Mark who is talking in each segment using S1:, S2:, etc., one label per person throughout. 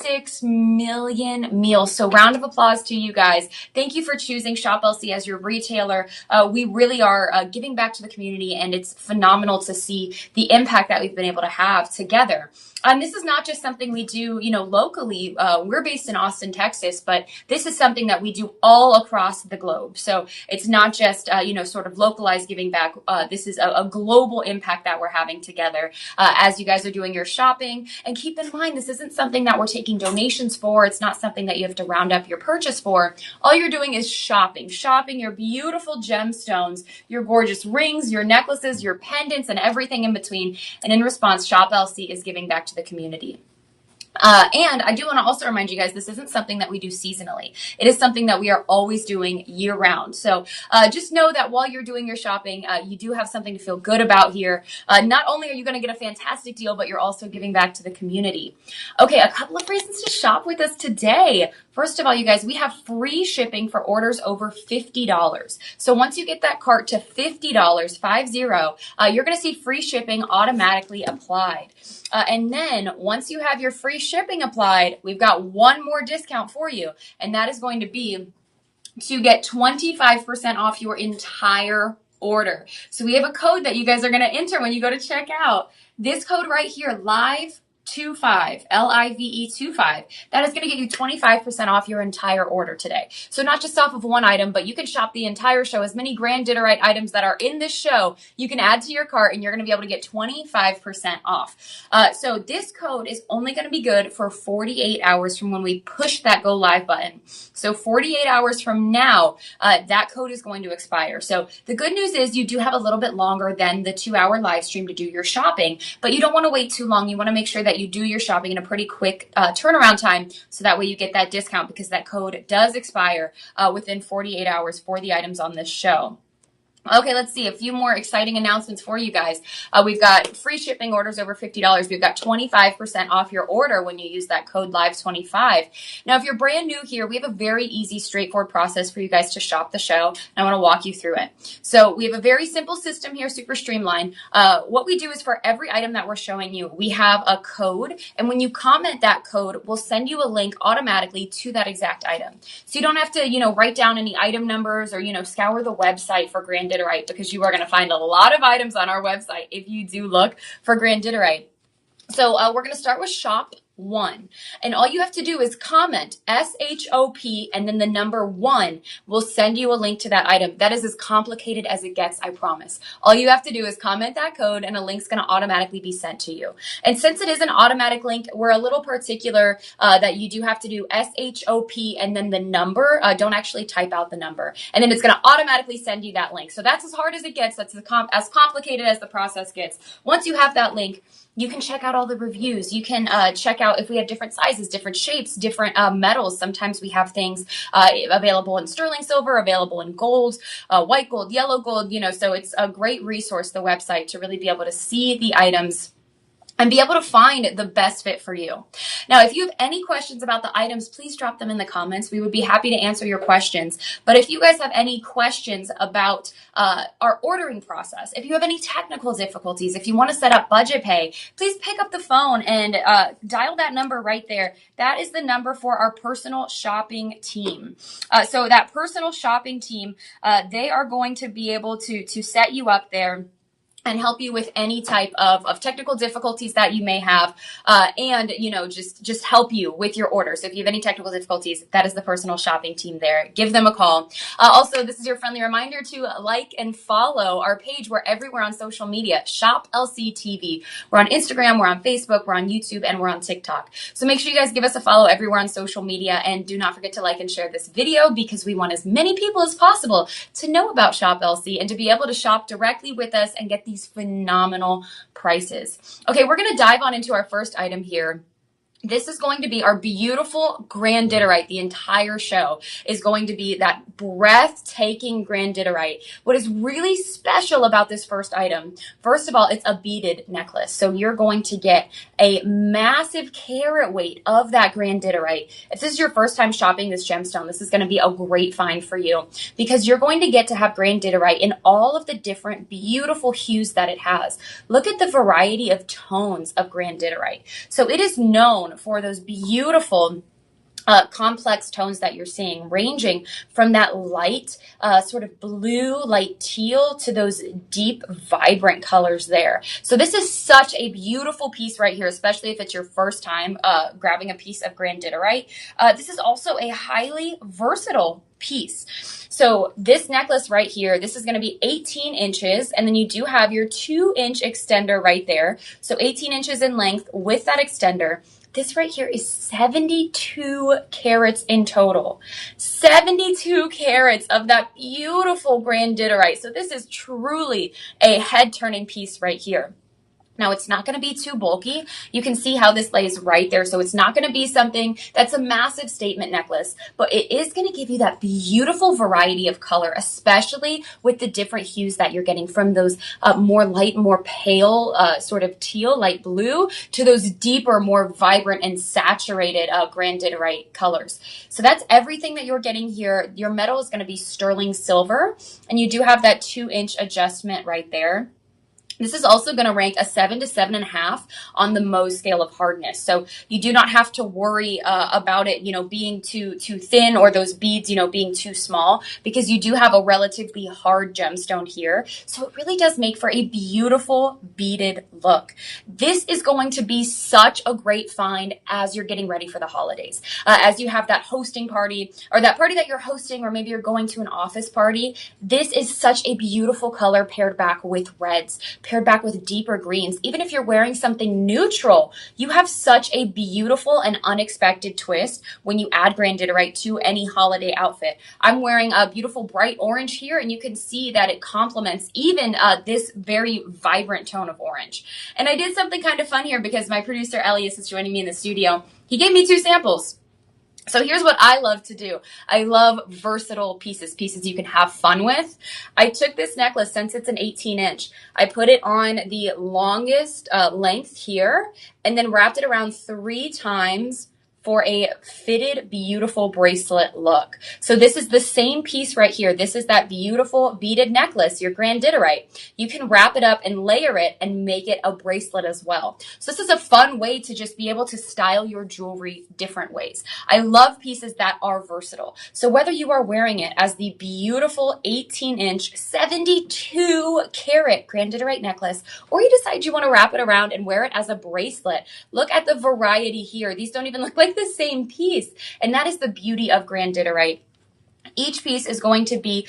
S1: 36 million meals. So round of applause to you guys. Thank you for choosing Shop LC as your retailer. We really are giving back to the community, and it's phenomenal to see the impact that we've been able to have together. This is not just something we do, locally. We're based in Austin, Texas, but this is something that we do all across the globe. So it's not just, sort of localized giving back. This is a global impact that we're having together as you guys are doing your shopping. And keep in mind, this isn't something that we're taking donations for. It's not something that you have to round up your purchase for. All you're doing is shopping your beautiful gemstones, your gorgeous rings, your necklaces, your pendants, and everything in between. And in response, Shop LC is giving back to the community. And I do want to also remind you guys, this isn't something that we do seasonally. It is something that we are always doing year round. So just know that while you're doing your shopping, you do have something to feel good about here. Not only are you going to get a fantastic deal, but you're also giving back to the community. Okay, a couple of reasons to shop with us today. First of all, you guys, we have free shipping for orders over $50. So once you get that cart to $50, 50, you're going to see free shipping automatically applied. And then once you have your free shipping applied, we've got one more discount for you, and that is going to be to get 25% off your entire order. So we have a code that you guys are going to enter when you go to check out. This code right here, LIVE25, LIVE25, that is going to get you 25% off your entire order today. So not just off of one item, but you can shop the entire show. As many Grandidierite items that are in this show, you can add to your cart, and you're going to be able to get 25% off. So this code is only going to be good for 48 hours from when we push that go live button. So 48 hours from now, that code is going to expire. So the good news is you do have a little bit longer than the 2-hour live stream to do your shopping, but you don't want to wait too long. You want to make sure that you do your shopping in a pretty quick turnaround time, so that way you get that discount, because that code does expire within 48 hours for the items on this show. Okay, let's see a few more exciting announcements for you guys. We've got free shipping orders over $50. We've got 25% off your order when you use that code LIVE25. Now, if you're brand new here, we have a very easy, straightforward process for you guys to shop the show, and I want to walk you through it. So we have a very simple system here, super streamlined. What we do is for every item that we're showing you, we have a code, and when you comment that code, we'll send you a link automatically to that exact item. So you don't have to, write down any item numbers or, scour the website for Grandidierite, because you are going to find a lot of items on our website if you do look for Grandidierite. So we're going to start with shop 1. And all you have to do is comment SHOP and then the number 1 will send you a link to that item. That is as complicated as it gets, I promise. All you have to do is comment that code, and a link's going to automatically be sent to you. And since it is an automatic link, we're a little particular that you do have to do SHOP and then the number. Don't actually type out the number. And then it's going to automatically send you that link. So that's as hard as it gets. That's as complicated as the process gets. Once you have that link, you can check out all the reviews. You can check out if we have different sizes, different shapes, different metals. Sometimes we have things available in sterling silver, available in gold, white gold, yellow gold, so it's a great resource, the website, to really be able to see the items and be able to find the best fit for you. Now, if you have any questions about the items, please drop them in the comments. We would be happy to answer your questions. But if you guys have any questions about our ordering process, if you have any technical difficulties, if you want to set up budget pay, please pick up the phone and dial that number right there. That is the number for our personal shopping team. So that personal shopping team, they are going to be able to set you up there and help you with any type of technical difficulties that you may have, and just help you with your order. So if you have any technical difficulties, that is the personal shopping team there. Give them a call. Also, this is your friendly reminder to like and follow our page. We're everywhere on social media. Shop LC TV. We're on Instagram, we're on Facebook, we're on YouTube, and we're on TikTok. So make sure you guys give us a follow everywhere on social media, and do not forget to like and share this video, because we want as many people as possible to know about Shop LC and to be able to shop directly with us and get these phenomenal prices. Okay, we're going to dive on into our first item here. This is going to be our beautiful Grandidierite. The entire show is going to be that breathtaking Grandidierite. What is really special about this first item, first of all, it's a beaded necklace. So you're going to get a massive carat weight of that Grandidierite. If this is your first time shopping this gemstone, this is going to be a great find for you, because you're going to get to have Grandidierite in all of the different beautiful hues that it has. Look at the variety of tones of Grandidierite. So it is known known for those beautiful complex tones that you're seeing, ranging from that light sort of blue, light teal, to those deep, vibrant colors there. So this is such a beautiful piece right here, especially if it's your first time grabbing a piece of Grandidierite. This is also a highly versatile piece. So this necklace right here, this is going to be 18 inches, and then you do have your 2-inch extender right there. So 18 inches in length with that extender. This right here is 72 carats in total. 72 carats of that beautiful Grandidierite. So this is truly a head-turning piece right here. Now, it's not going to be too bulky. You can see how this lays right there. So it's not going to be something that's a massive statement necklace, but it is going to give you that beautiful variety of color, especially with the different hues that you're getting from those more light, more pale, sort of teal, light blue, to those deeper, more vibrant and saturated Grandidierite colors. So that's everything that you're getting here. Your metal is going to be sterling silver, and you do have that 2-inch adjustment right there. This is also going to rank a 7 to 7.5 on the Mohs scale of hardness. So you do not have to worry about it, being too thin, or those beads, being too small, because you do have a relatively hard gemstone here. So it really does make for a beautiful beaded look. This is going to be such a great find as you're getting ready for the holidays. As you have that hosting party, or that party that you're hosting, or maybe you're going to an office party, this is such a beautiful color paired back with reds, paired back with deeper greens. Even if you're wearing something neutral, you have such a beautiful and unexpected twist when you add Grandidierite to any holiday outfit. I'm wearing a beautiful bright orange here, and you can see that it complements even this very vibrant tone of orange. And I did something kind of fun here because my producer Elias is joining me in the studio. He gave me 2 samples. So here's what I love to do. I love versatile pieces you can have fun with. I took this necklace, since it's an 18-inch, I put it on the longest length here, and then wrapped it around 3 times for a fitted, beautiful bracelet look. So this is the same piece right here. This is that beautiful beaded necklace, your Grandidierite. You can wrap it up and layer it and make it a bracelet as well. So this is a fun way to just be able to style your jewelry different ways. I love pieces that are versatile. So whether you are wearing it as the beautiful 18-inch, 72-carat Grandidierite necklace, or you decide you want to wrap it around and wear it as a bracelet, look at the variety here. These don't even look like the same piece, and that is the beauty of Grandidierite. Each piece is going to be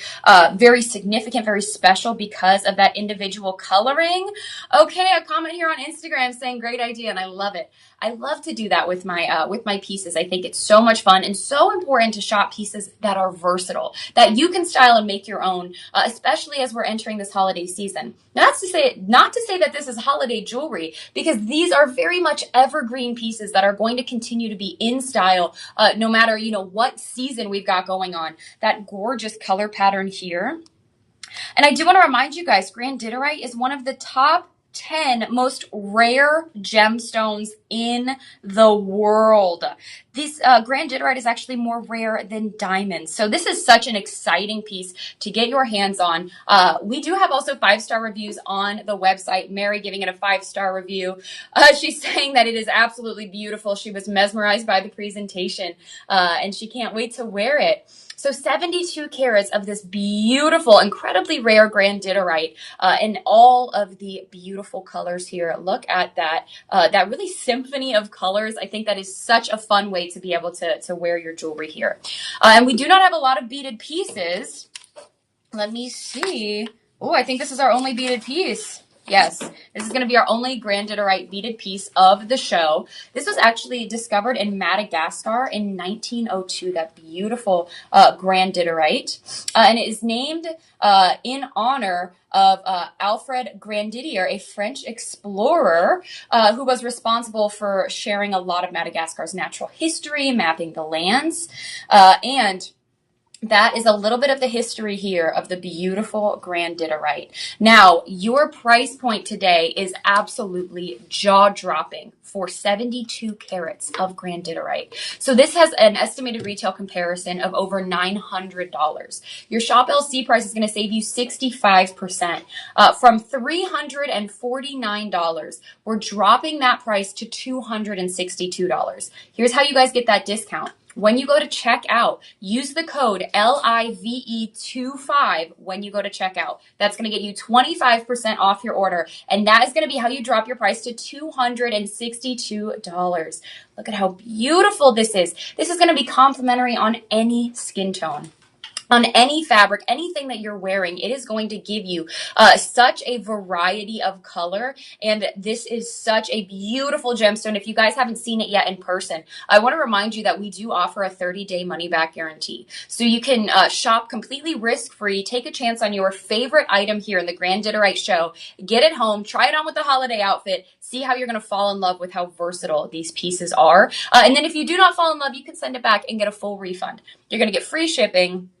S1: very significant, very special because of that individual coloring. Okay, a comment here on Instagram saying great idea, and I love it. I love to do that with my pieces. I think it's so much fun and so important to shop pieces that are versatile, that you can style and make your own, especially as we're entering this holiday season. Now, not to say that this is holiday jewelry, because these are very much evergreen pieces that are going to continue to be in style, no matter what season we've got going on. That gorgeous color pattern here. And I do want to remind you guys, Grandidierite is one of the top 10 most rare gemstones in the world. This Grandidierite is actually more rare than diamonds. So this is such an exciting piece to get your hands on. We do have also 5-star reviews on the website. Mary giving it a 5-star review. She's saying that it is absolutely beautiful. She was mesmerized by the presentation, and she can't wait to wear it. So 72 carats of this beautiful, incredibly rare Grandidierite, in all of the beautiful colors here. Look at that, that really symphony of colors. I think that is such a fun way to be able to wear your jewelry here. And we do not have a lot of beaded pieces. Let me see. Oh, I think this is our only beaded piece. Yes, this is going to be our only Grandidierite beaded piece of the show. This was actually discovered in Madagascar in 1902, that beautiful Grandidierite. And it is named in honor of Alfred Grandidier, a French explorer who was responsible for sharing a lot of Madagascar's natural history, mapping the lands, and that is a little bit of the history here of the beautiful Grandidierite. Now, your price point today is absolutely jaw-dropping for 72 carats of Grandidierite. So this has an estimated retail comparison of over $900. Your Shop LC price is going to save you 65%. From $349, we're dropping that price to $262. Here's how you guys get that discount. When you go to checkout, use the code LIVE25 when you go to checkout. That's going to get you 25% off your order. And that is going to be how you drop your price to $262. Look at how beautiful this is. This is going to be complimentary on any skin tone. On any fabric, anything that you're wearing, it is going to give you such a variety of color. And this is such a beautiful gemstone. If you guys haven't seen it yet in person, I want to remind you that we do offer a 30-day money-back guarantee. So you can shop completely risk-free, take a chance on your favorite item here in the Grandidierite show, get it home, try it on with the holiday outfit, see how you're going to fall in love with how versatile these pieces are. And then if you do not fall in love, you can send it back and get a full refund. You're going to get free shipping.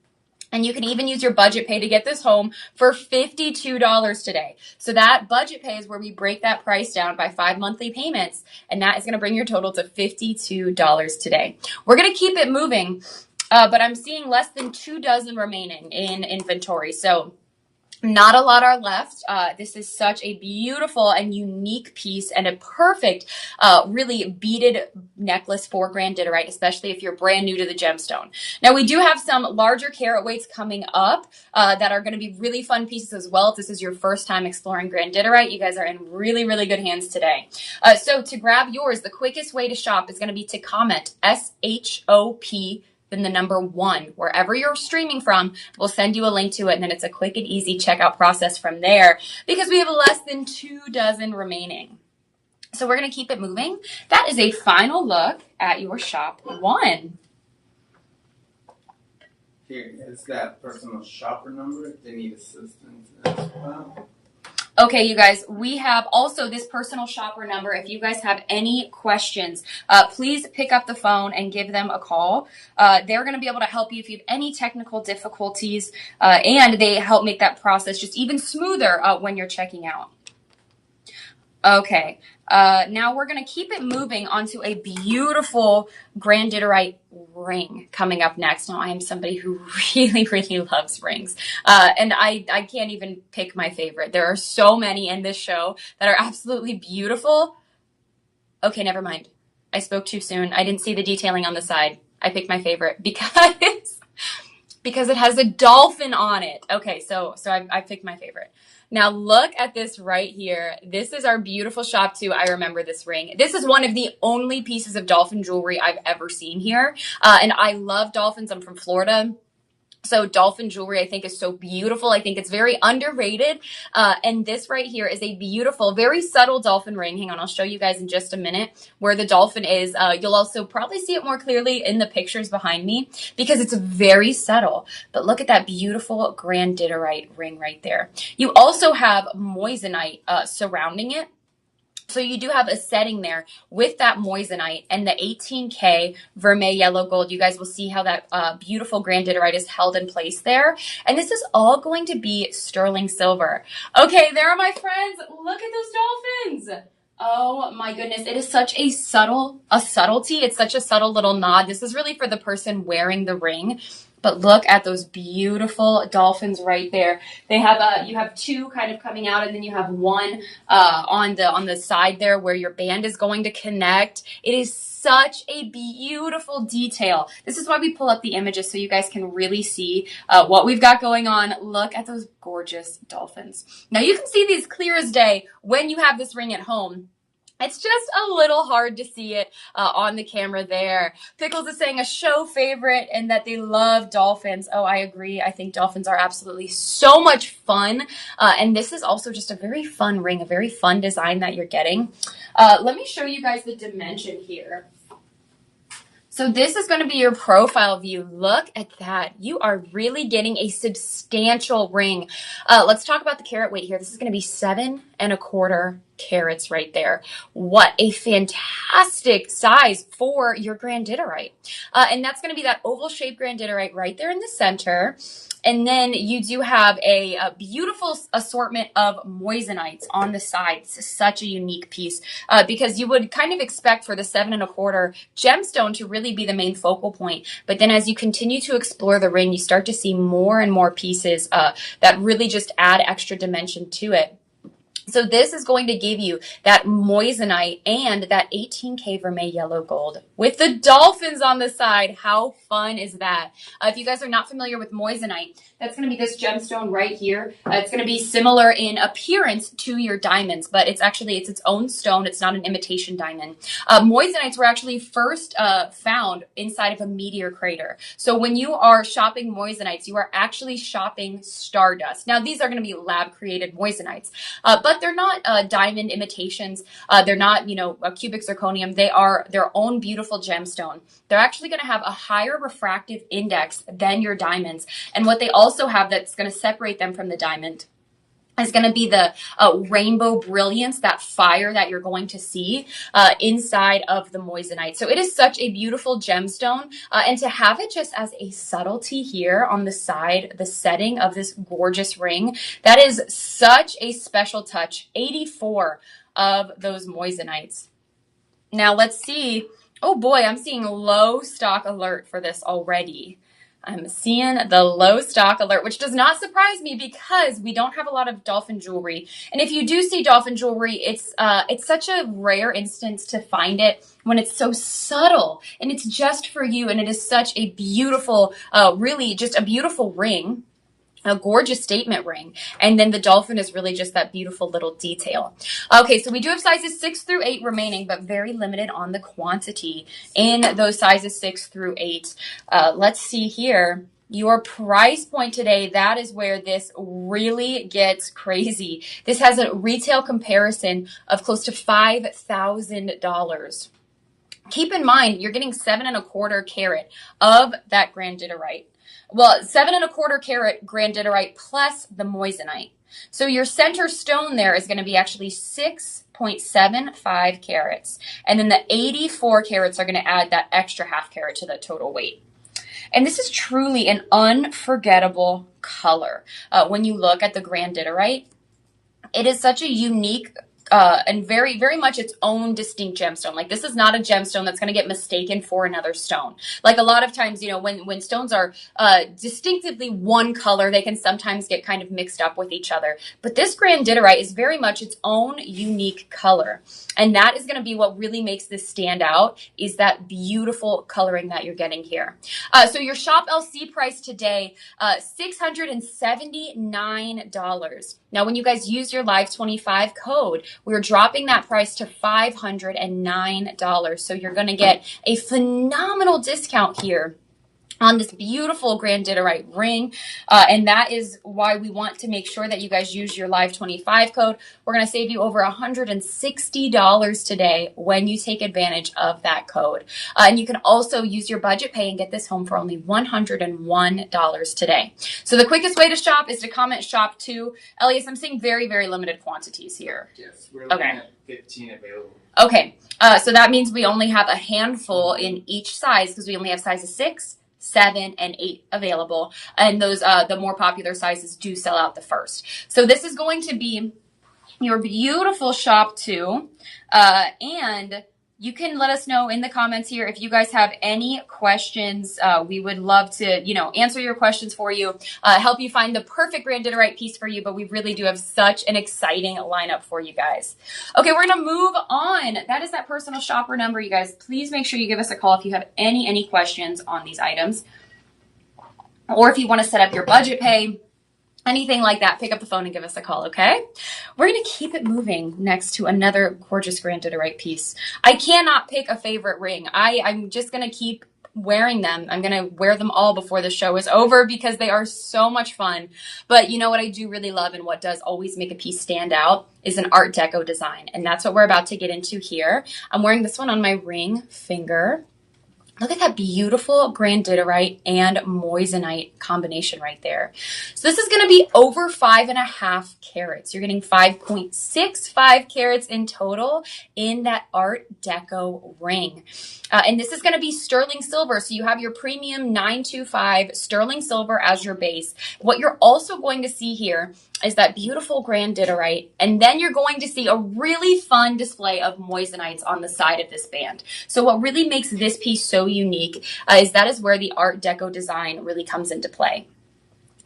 S1: And you can even use your budget pay to get this home for $52 today. So that budget pay is where we break that price down by 5 monthly payments. And that is going to bring your total to $52 today. We're going to keep it moving, but I'm seeing less than 2 dozen remaining in inventory. So not a lot are left. This is such a beautiful and unique piece and a perfect, really beaded necklace for Grandidierite, especially if you're brand new to the gemstone. Now, we do have some larger carat weights coming up that are going to be really fun pieces as well. If this is your first time exploring Grandidierite, you guys are in really, really good hands today. So to grab yours, the quickest way to shop is going to be to comment SHOP then the number 1, wherever you're streaming from. We'll send you a link to it, and then it's a quick and easy checkout process from there because we have less than 2 dozen remaining. So we're going to keep it moving. That is a final look at your Shop 1.
S2: Here is that personal shopper number if they need assistance as well.
S1: Okay, you guys, we have also this personal shopper number. If you guys have any questions, please pick up the phone and give them a call. They're going to be able to help you if you have any technical difficulties, and they help make that process just even smoother when you're checking out. Okay, now we're going to keep it moving onto a beautiful Grandidierite ring coming up next. Now, I am somebody who really, really loves rings, and I can't even pick my favorite. There are so many in this show that are absolutely beautiful. Okay, never mind. I spoke too soon. I didn't see the detailing on the side. I picked my favorite because it has a dolphin on it. Okay, so I picked my favorite. Now look at this right here. This is our beautiful Shop 2. I remember this ring. This is one of the only pieces of dolphin jewelry I've ever seen here. And I love dolphins. I'm from Florida. So dolphin jewelry, I think, is so beautiful. I think it's very underrated. And this right here is a beautiful, very subtle dolphin ring. Hang on, I'll show you guys in just a minute where the dolphin is. You'll also probably see it more clearly in the pictures behind me because it's very subtle. But look at that beautiful Grandidierite ring right there. You also have moissanite surrounding it. So you do have a setting there with that moissanite and the 18K vermeil yellow gold. You guys will see how that beautiful Grandidierite is held in place there. And this is all going to be sterling silver. Okay, there are my friends. Look at those dolphins. Oh my goodness. It is such a subtlety. It's such a subtle little nod. This is really for the person wearing the ring. But look at those beautiful dolphins right there. They have you have 2 kind of coming out, and then you have 1 on the side there where your band is going to connect. It is such a beautiful detail. This is why we pull up the images so you guys can really see what we've got going on. Look at those gorgeous dolphins. Now you can see these clear as day when you have this ring at home. It's just a little hard to see it on the camera there. Pickles is saying a show favorite and that they love dolphins. Oh, I agree. I think dolphins are absolutely so much fun. And this is also just a very fun ring, a very fun design that you're getting. Let me show you guys the dimension here. So this is going to be your profile view. Look at that. You are really getting a substantial ring. Let's talk about the carat weight here. This is going to be 7 7.25 carats right there. What a fantastic size for your Grandidierite. And that's going to be that oval shaped Grandidierite right there in the center. And then you do have a beautiful assortment of moisanites on the side. It's such a unique piece because you would kind of expect for the 7.25 gemstone to really be the main focal point. But then as you continue to explore the ring, you start to see more and more pieces that really just add extra dimension to it. So this is going to give you that moissanite and that 18K vermeil yellow gold with the dolphins on the side. How fun is that? If you guys are not familiar with moissanite, that's going to be this gemstone right here. It's going to be similar in appearance to your diamonds, but it's its own stone. It's not an imitation diamond. Moissanites were actually first found inside of a meteor crater. So when you are shopping moissanites, you are actually shopping stardust. Now, these are going to be lab-created moissanites, but they're not diamond imitations. They're not, a cubic zirconium. They are their own beautiful gemstone. They're actually going to have a higher refractive index than your diamonds. And what they also have that's going to separate them from the diamond is going to be the rainbow brilliance, that fire that you're going to see inside of the moissanite. So it is such a beautiful gemstone. And to have it just as a subtlety here on the side, the setting of this gorgeous ring, that is such a special touch. 84 of those moissanites. Now let's see. Oh boy, I'm seeing low stock alert for this already. I'm seeing the low stock alert, which does not surprise me because we don't have a lot of dolphin jewelry. And if you do see dolphin jewelry, it's such a rare instance to find it when it's so subtle and it's just for you. And it is such a beautiful, really just a beautiful ring. A gorgeous statement ring. And then the dolphin is really just that beautiful little detail. Okay, so we do have sizes 6 through 8 remaining, but very limited on the quantity in those sizes 6 through 8. Let's see here. Your price point today, that is where this really gets crazy. This has a retail comparison of close to $5,000. Keep in mind, you're getting 7.25 carat of that Grandidierite. Well, 7.25 carat Grandidierite plus the moissanite. So your center stone there is going to be actually 6.75 carats. And then the 84 carats are going to add that extra half carat to the total weight. And this is truly an unforgettable color. When you look at the Grandidierite, it is such a unique and very, very much its own distinct gemstone. Like, this is not a gemstone that's going to get mistaken for another stone. Like, a lot of times, when stones are distinctively one color, they can sometimes get kind of mixed up with each other. But this Grandidierite is very much its own unique color. And that is going to be what really makes this stand out, is that beautiful coloring that you're getting here. So your Shop LC price today, $679. Now, when you guys use your Live25 code, we're dropping that price to $509. So you're going to get a phenomenal discount here on this beautiful Grandidierite ring. And that is why we want to make sure that you guys use your Live25 code. We're going to save you over $160 today when you take advantage of that code. And you can also use your budget pay and get this home for only $101 today. So the quickest way to shop is to comment shop to. Elias, I'm seeing very, very limited quantities here.
S2: Yes, we're looking at 15 available.
S1: Okay, so that means we only have a handful in each size because we only have sizes 6, 7, and 8 available. And those, the more popular sizes do sell out the first. So this is going to be your beautiful shop too. And you can let us know in the comments here if you guys have any questions. We would love to, answer your questions for you, help you find the perfect Grandidierite piece for you. But we really do have such an exciting lineup for you guys. Okay, we're going to move on. That is that personal shopper number, you guys. Please make sure you give us a call if you have any questions on these items. Or if you want to set up your budget pay, anything like that, pick up the phone and give us a call, okay? We're going to keep it moving next to another gorgeous Grandidierite piece. I cannot pick a favorite ring. I'm just going to keep wearing them. I'm going to wear them all before the show is over because they are so much fun. But you know what I do really love and what does always make a piece stand out is an Art Deco design. And that's what we're about to get into here. I'm wearing this one on my ring finger. Look at that beautiful grandidierite and moissanite combination right there. So this is going to be over 5.5 carats. You're getting 5.65 carats in total in that Art Deco ring. And this is going to be sterling silver. So you have your premium 925 sterling silver as your base. What you're also going to see here is that beautiful grandidierite, and then you're going to see a really fun display of moissanites on the side of this band. So what really makes this piece so unique is that is where the Art Deco design really comes into play.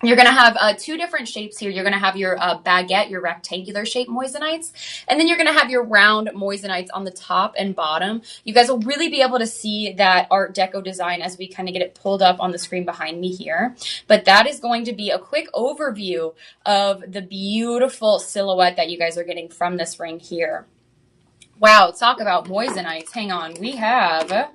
S1: You're going to have two different shapes here. You're going to have your baguette, your rectangular shaped moissanites, and then you're going to have your round moissanites on the top and bottom. You guys will really be able to see that Art Deco design as we kind of get it pulled up on the screen behind me here. But that is going to be a quick overview of the beautiful silhouette that you guys are getting from this ring here. Wow, talk about moissanites. Hang on, we have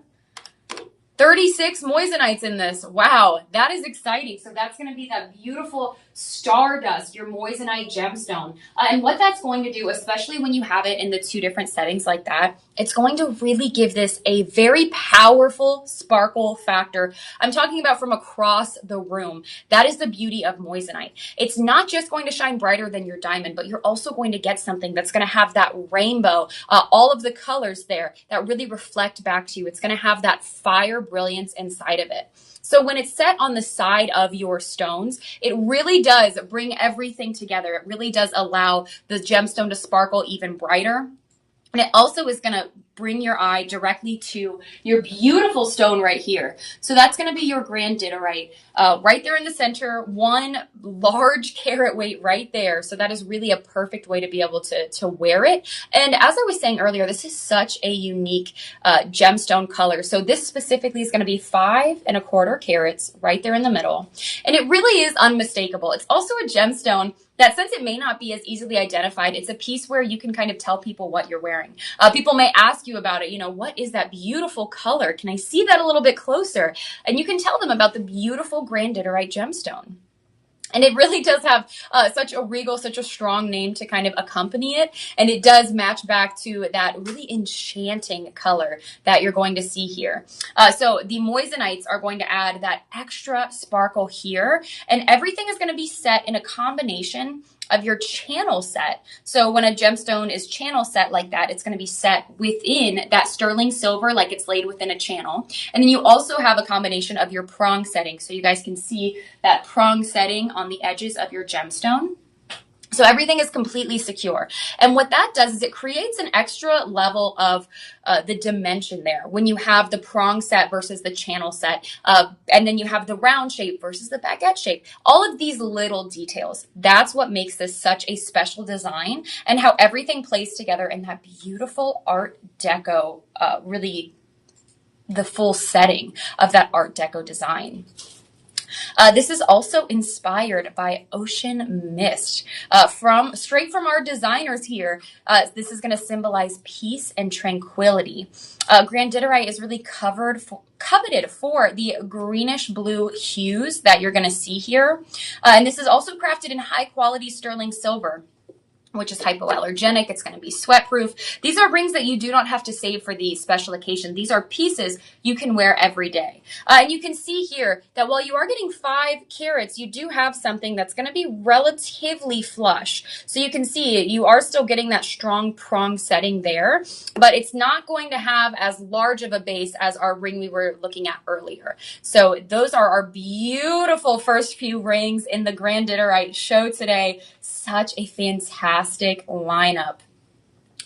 S1: 36 moissanites in this. Wow, that is exciting. So that's going to be that beautiful stardust, your moissanite gemstone. And what that's going to do, especially when you have it in the two different settings like that, it's going to really give this a very powerful sparkle factor. I'm talking about from across the room. That is the beauty of moissanite. It's not just going to shine brighter than your diamond, but you're also going to get something that's going to have that rainbow, all of the colors there that really reflect back to you. It's going to have that fire brilliance inside of it. So when it's set on the side of your stones, it really does bring everything together. It really does allow the gemstone to sparkle even brighter. And it also is going to bring your eye directly to your beautiful stone right here. So that's going to be your grandidierite right there in the center, one large carat weight right there. So that is really a perfect way to be able to wear it. And as I was saying earlier, this is such a unique gemstone color. So this specifically is going to be 5.25 carats right there in the middle. And it really is unmistakable. It's also a gemstone that, since it may not be as easily identified, it's a piece where you can kind of tell people what you're wearing. People may ask you about it, you know, what is that beautiful color? Can I see that a little bit closer? And you can tell them about the beautiful grandidierite gemstone. And it really does have such a regal, such a strong name to kind of accompany it. And it does match back to that really enchanting color that you're going to see here. So the moissanites are going to add that extra sparkle here. And everything is going to be set in a combination of your channel set. So when a gemstone is channel set like that, it's going to be set within that sterling silver, like it's laid within a channel. And then you also have a combination of your prong setting. So you guys can see that prong setting on the edges of your gemstone. So everything is completely secure. And what that does is it creates an extra level of the dimension there when you have the prong set versus the channel set. And then you have the round shape versus the baguette shape. All of these little details, that's what makes this such a special design, and how everything plays together in that beautiful Art Deco, really the full setting of that Art Deco design. This is also inspired by Ocean Mist, straight from our designers here. This is going to symbolize peace and tranquility. Grandidierite is really coveted for the greenish blue hues that you're going to see here. And this is also crafted in high quality sterling silver, which is hypoallergenic. It's going to be sweat proof. These are rings that you do not have to save for the special occasion. These are pieces you can wear every day. And you can see here that while you are getting 5 carats, you do have something that's going to be relatively flush. So you can see you are still getting that strong prong setting there, but it's not going to have as large of a base as our ring we were looking at earlier. So those are our beautiful first few rings in the Grandidierite show today. Such a fantastic lineup.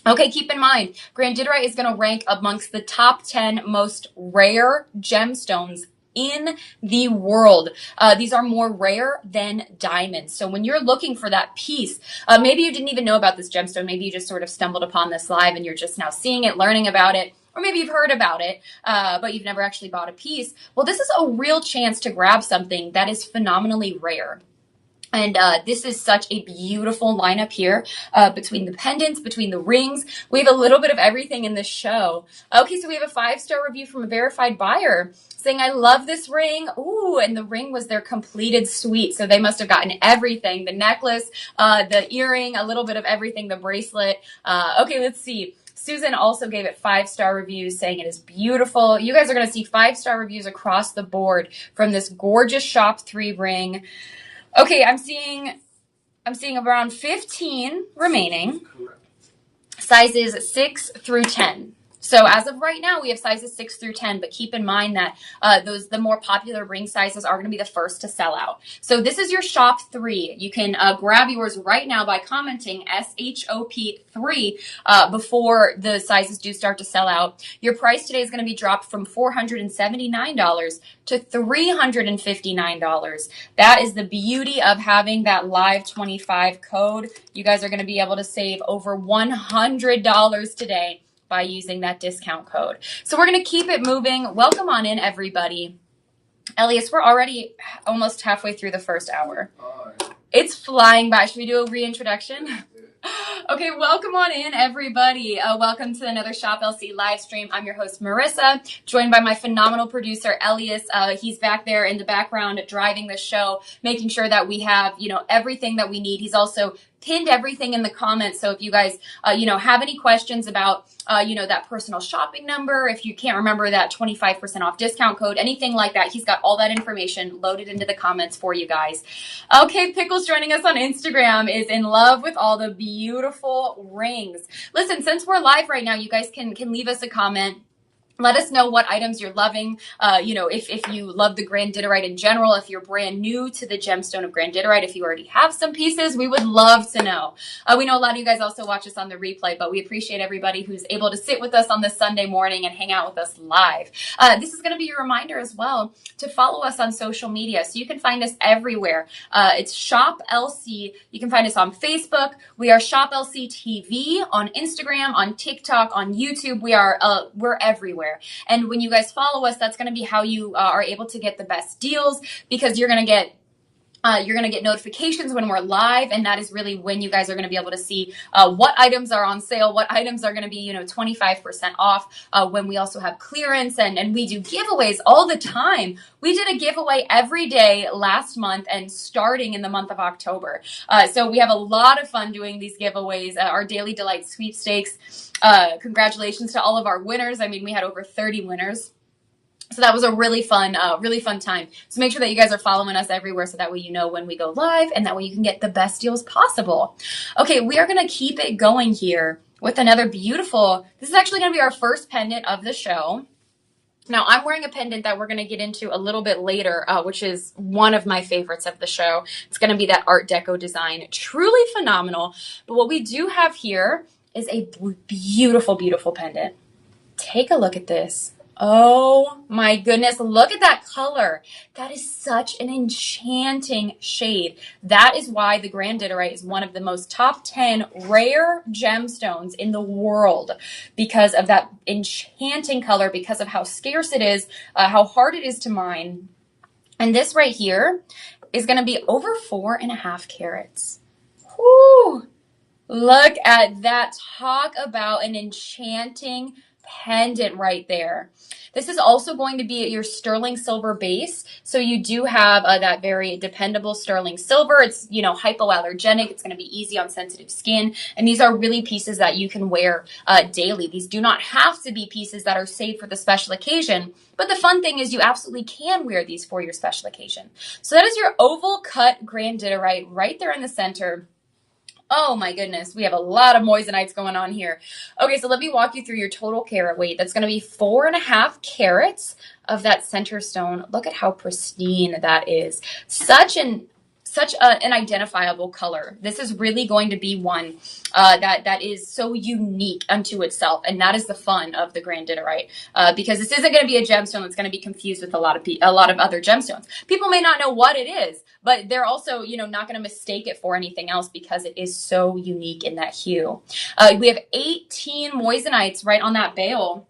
S1: Okay, keep in mind, Grandidierite is going to rank amongst the top 10 most rare gemstones in the world. These are more rare than diamonds. So when you're looking for that piece, maybe you didn't even know about this gemstone. Maybe you just sort of stumbled upon this live and you're just now seeing it, learning about it. Or maybe you've heard about it, but you've never actually bought a piece. Well, this is a real chance to grab something that is phenomenally rare. And this is such a beautiful lineup here between the pendants, between the rings. We have a little bit of everything in this show. Okay, so we have a 5-star review from a verified buyer saying, I love this ring. Ooh, and the ring was their completed suite. So they must have gotten everything, the necklace, the earring, a little bit of everything, the bracelet. Okay, let's see. Susan also gave it 5-star reviews, saying it is beautiful. You guys are going to see 5-star reviews across the board from this gorgeous Shop 3 ring. Okay, I'm seeing around 15 remaining. Sizes 6 through 10. So as of right now, we have sizes 6 through 10, but keep in mind that the more popular ring sizes are going to be the first to sell out. So this is your Shop 3. You can grab yours right now by commenting SHOP3 before the sizes do start to sell out. Your price today is going to be dropped from $479 to $359. That is the beauty of having that Live 25 code. You guys are going to be able to save over $100 today by using that discount code. So we're going to keep it moving. Welcome on in, everybody. Elias, we're already almost halfway through the first hour. It's flying by. Should we do a reintroduction? Okay, welcome on in, everybody. Welcome to another Shop LC live stream. I'm your host, Marissa, joined by my phenomenal producer, Elias. He's back there in the background driving the show, making sure that we have, everything that we need. He's also pinned everything in the comments. So if you guys, have any questions about, that personal shopping number, if you can't remember that 25% off discount code, anything like that, he's got all that information loaded into the comments for you guys. Okay, Pickles joining us on Instagram is in love with all the beautiful rings. Listen, since we're live right now, you guys can leave us a comment. Let us know what items you're loving. If you love the Grandidierite in general, if you're brand new to the gemstone of Grandidierite, if you already have some pieces, we would love to know. We know a lot of you guys also watch us on the replay, but we appreciate everybody who's able to sit with us on this Sunday morning and hang out with us live. This is going to be your reminder as well to follow us on social media. So you can find us everywhere. It's Shop LC. You can find us on Facebook. We are Shop LC TV on Instagram, on TikTok, on YouTube. We're everywhere. And when you guys follow us, that's going to be how you are able to get the best deals, because you're going to get notifications when we're live, and that is really when you guys are going to be able to see what items are on sale, what items are going to be 25% off, when we also have clearance, and we do giveaways all the time. We did a giveaway every day last month and starting in the month of October. So we have a lot of fun doing these giveaways. Our Daily Delight sweepstakes. Congratulations to all of our winners. I mean, we had over 30 winners. So that was a really fun time. So make sure that you guys are following us everywhere, so that way you know when we go live, and that way you can get the best deals possible. Okay, we are going to keep it going here with another beautiful, this is actually going to be our first pendant of the show. Now, I'm wearing a pendant that we're going to get into a little bit later, which is one of my favorites of the show. It's going to be that Art Deco design. Truly phenomenal. But what we do have here is a beautiful, beautiful pendant. Take a look at this. Oh my goodness, look at that color. That is such an enchanting shade. That is why the Grandidierite is one of the most top 10 rare gemstones in the world, because of that enchanting color, because of how scarce it is, how hard it is to mine. And this right here is going to be over 4.5 carats. Whoo! Look at that. Talk about an enchanting pendant right there. This is also going to be your sterling silver base. So you do have that very dependable sterling silver. It's, hypoallergenic. It's going to be easy on sensitive skin. And these are really pieces that you can wear daily. These do not have to be pieces that are saved for the special occasion. But the fun thing is you absolutely can wear these for your special occasion. So that is your oval cut Grandidierite right there in the center. Oh my goodness, we have a lot of moissanite going on here. Okay, so let me walk you through your total carat weight. That's going to be 4.5 carats of that center stone. Look at how pristine that is. Such an identifiable color. This is really going to be one that is so unique unto itself, and that is the fun of the Grandidierite, because this isn't going to be a gemstone that's going to be confused with a lot of other gemstones. People may not know what it is, but they're also not going to mistake it for anything else, because it is so unique in that hue. We have 18 moissanites right on that bail.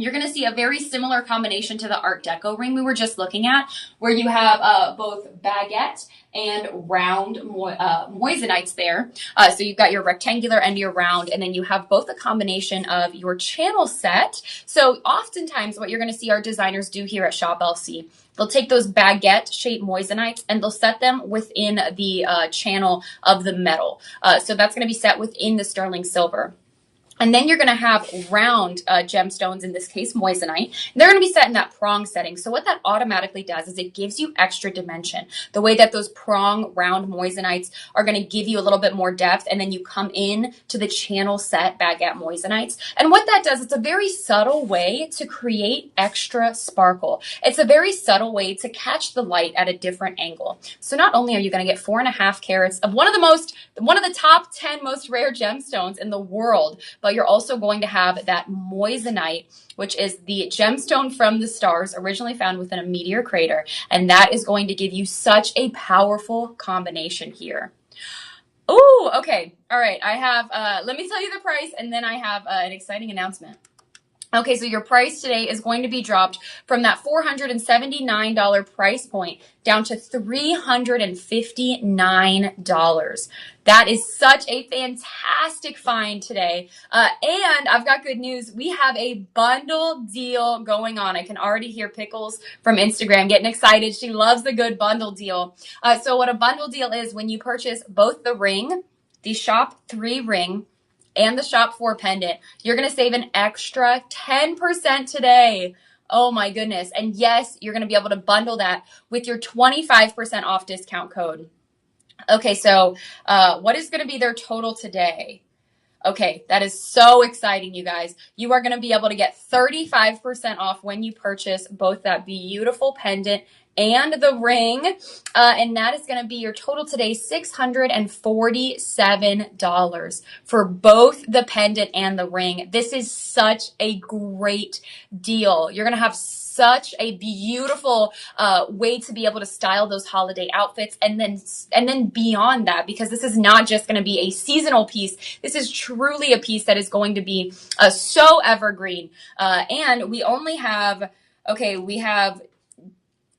S1: You're going to see a very similar combination to the Art Deco ring we were just looking at, where you have both baguette and round moissanites there. So you've got your rectangular and your round, and then you have both a combination of your channel set. So oftentimes what you're going to see our designers do here at Shop LC, they'll take those baguette-shaped moissanites and they'll set them within the channel of the metal. So that's going to be set within the sterling silver. And then you're going to have round gemstones, in this case, moissanite. And they're going to be set in that prong setting. So what that automatically does is it gives you extra dimension. The way that those prong round moissanites are going to give you a little bit more depth. And then you come in to the channel set baguette moissanites. And what that does, it's a very subtle way to create extra sparkle. It's a very subtle way to catch the light at a different angle. So not only are you going to get 4.5 carats of one of the top 10 most rare gemstones in the world, but you're also going to have that moissanite, which is the gemstone from the stars originally found within a meteor crater. And that is going to give you such a powerful combination here. Oh, okay. All right. I have, let me tell you the price, and then I have an exciting announcement. Okay, so your price today is going to be dropped from that $479 price point down to $359. That is such a fantastic find today. And I've got good news. We have a bundle deal going on. I can already hear Pickles from Instagram getting excited. She loves the good bundle deal. So what a bundle deal is, when you purchase both the ring, the Shop 3 ring, and the Shop 4 pendant, you're going to save an extra 10% today. Oh my goodness. And yes, you're going to be able to bundle that with your 25% off discount code. Okay, so what is going to be their total today? Okay, that is so exciting, you guys. You are going to be able to get 35% off when you purchase both that beautiful pendant and the ring. And that is going to be your total today, $647 for both the pendant and the ring. This is such a great deal. You're going to have such a beautiful way to be able to style those holiday outfits, and then beyond that, because this is not just going to be a seasonal piece. This is truly a piece that is going to be so evergreen. And we only have,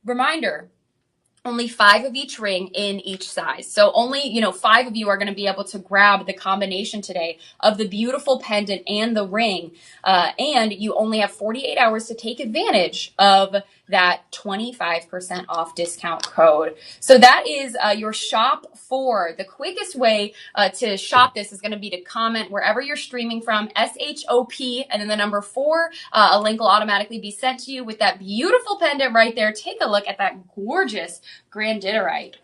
S1: reminder, only 5 of each ring in each size. So only, 5 of you are going to be able to grab the combination today of the beautiful pendant and the ring. And you only have 48 hours to take advantage of that 25% off discount code. So that is your Shop 4. The quickest way to shop this is going to be to comment wherever you're streaming from, SHOP, and then the number 4. A link will automatically be sent to you with that beautiful pendant right there. Take a look at that gorgeous Grandidierite.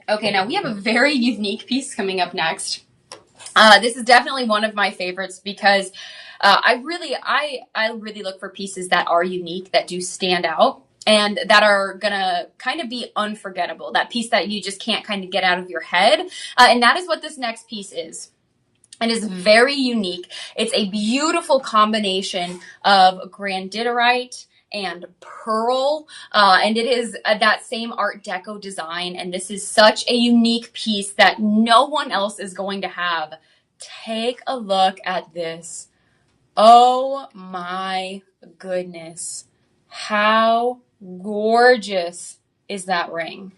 S1: Okay, now we have a very unique piece coming up next. This is definitely one of my favorites because I really look for pieces that are unique, that do stand out, and that are gonna kind of be unforgettable. That piece that you just can't kind of get out of your head. And that is what this next piece is. It is very unique. It's a beautiful combination of Grandidierite and pearl, and it is that same Art Deco design, and this is such a unique piece that no one else is going to have. Take a look at this. Oh my goodness. How gorgeous is that ring?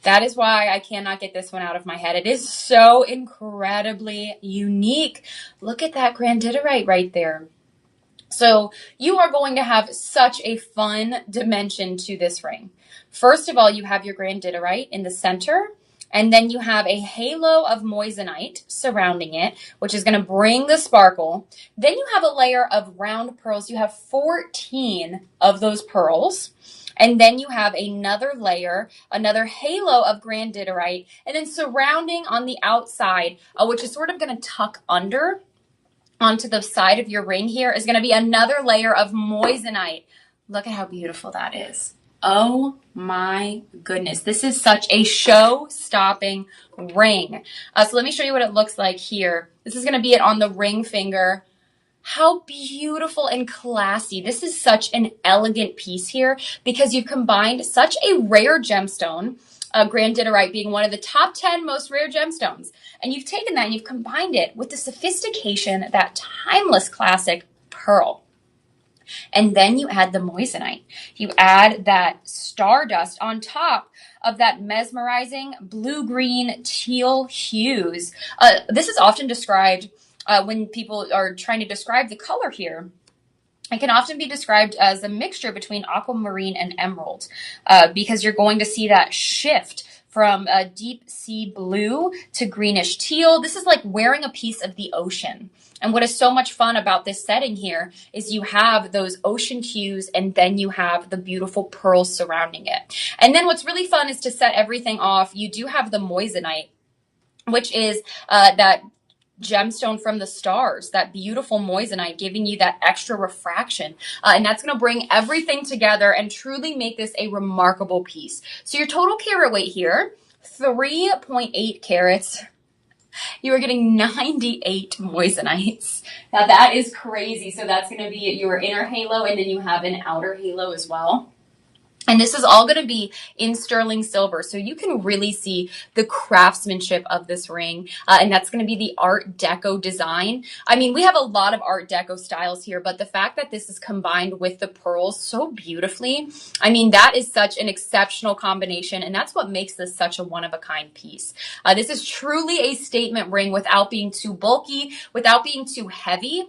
S1: That is why I cannot get this one out of my head. It is so incredibly unique. Look at that Grandidierite right there. So you are going to have such a fun dimension to this ring. First of all, you have your Grandidierite in the center, and then you have a halo of moissanite surrounding it, which is going to bring the sparkle. Then you have a layer of round pearls. You have 14 of those pearls. And then you have another layer, another halo of Grandidierite, and then surrounding on the outside, which is sort of going to tuck under onto the side of your ring here, is going to be another layer of moissanite. Look at how beautiful that is. Oh my goodness. This is such a show-stopping ring. So let me show you what it looks like here. This is going to be it on the ring finger. How beautiful and classy. This is such an elegant piece here because you've combined such a rare gemstone, Grandidierite being one of the top 10 most rare gemstones. And you've taken that and you've combined it with the sophistication, that timeless classic pearl. And then you add the moissanite. You add that stardust on top of that mesmerizing blue-green teal hues. This is often described when people are trying to describe the color here. It can often be described as a mixture between aquamarine and emerald because you're going to see that shift from a deep sea blue to greenish teal. This is like wearing a piece of the ocean. And what is so much fun about this setting here is you have those ocean hues and then you have the beautiful pearls surrounding it. And then what's really fun is to set everything off. You do have the moissanite, which is that gemstone from the stars, that beautiful moissanite, giving you that extra refraction. And that's going to bring everything together and truly make this a remarkable piece. So your total carat weight here, 3.8 carats. You are getting 98 moissanites. Now that is crazy. So that's going to be your inner halo, and then you have an outer halo as well. And this is all going to be in sterling silver. So you can really see the craftsmanship of this ring. And that's going to be the Art Deco design. I mean, we have a lot of Art Deco styles here, but the fact that this is combined with the pearls so beautifully, I mean, that is such an exceptional combination. And that's what makes this such a one-of-a-kind piece. This is truly a statement ring without being too bulky, without being too heavy.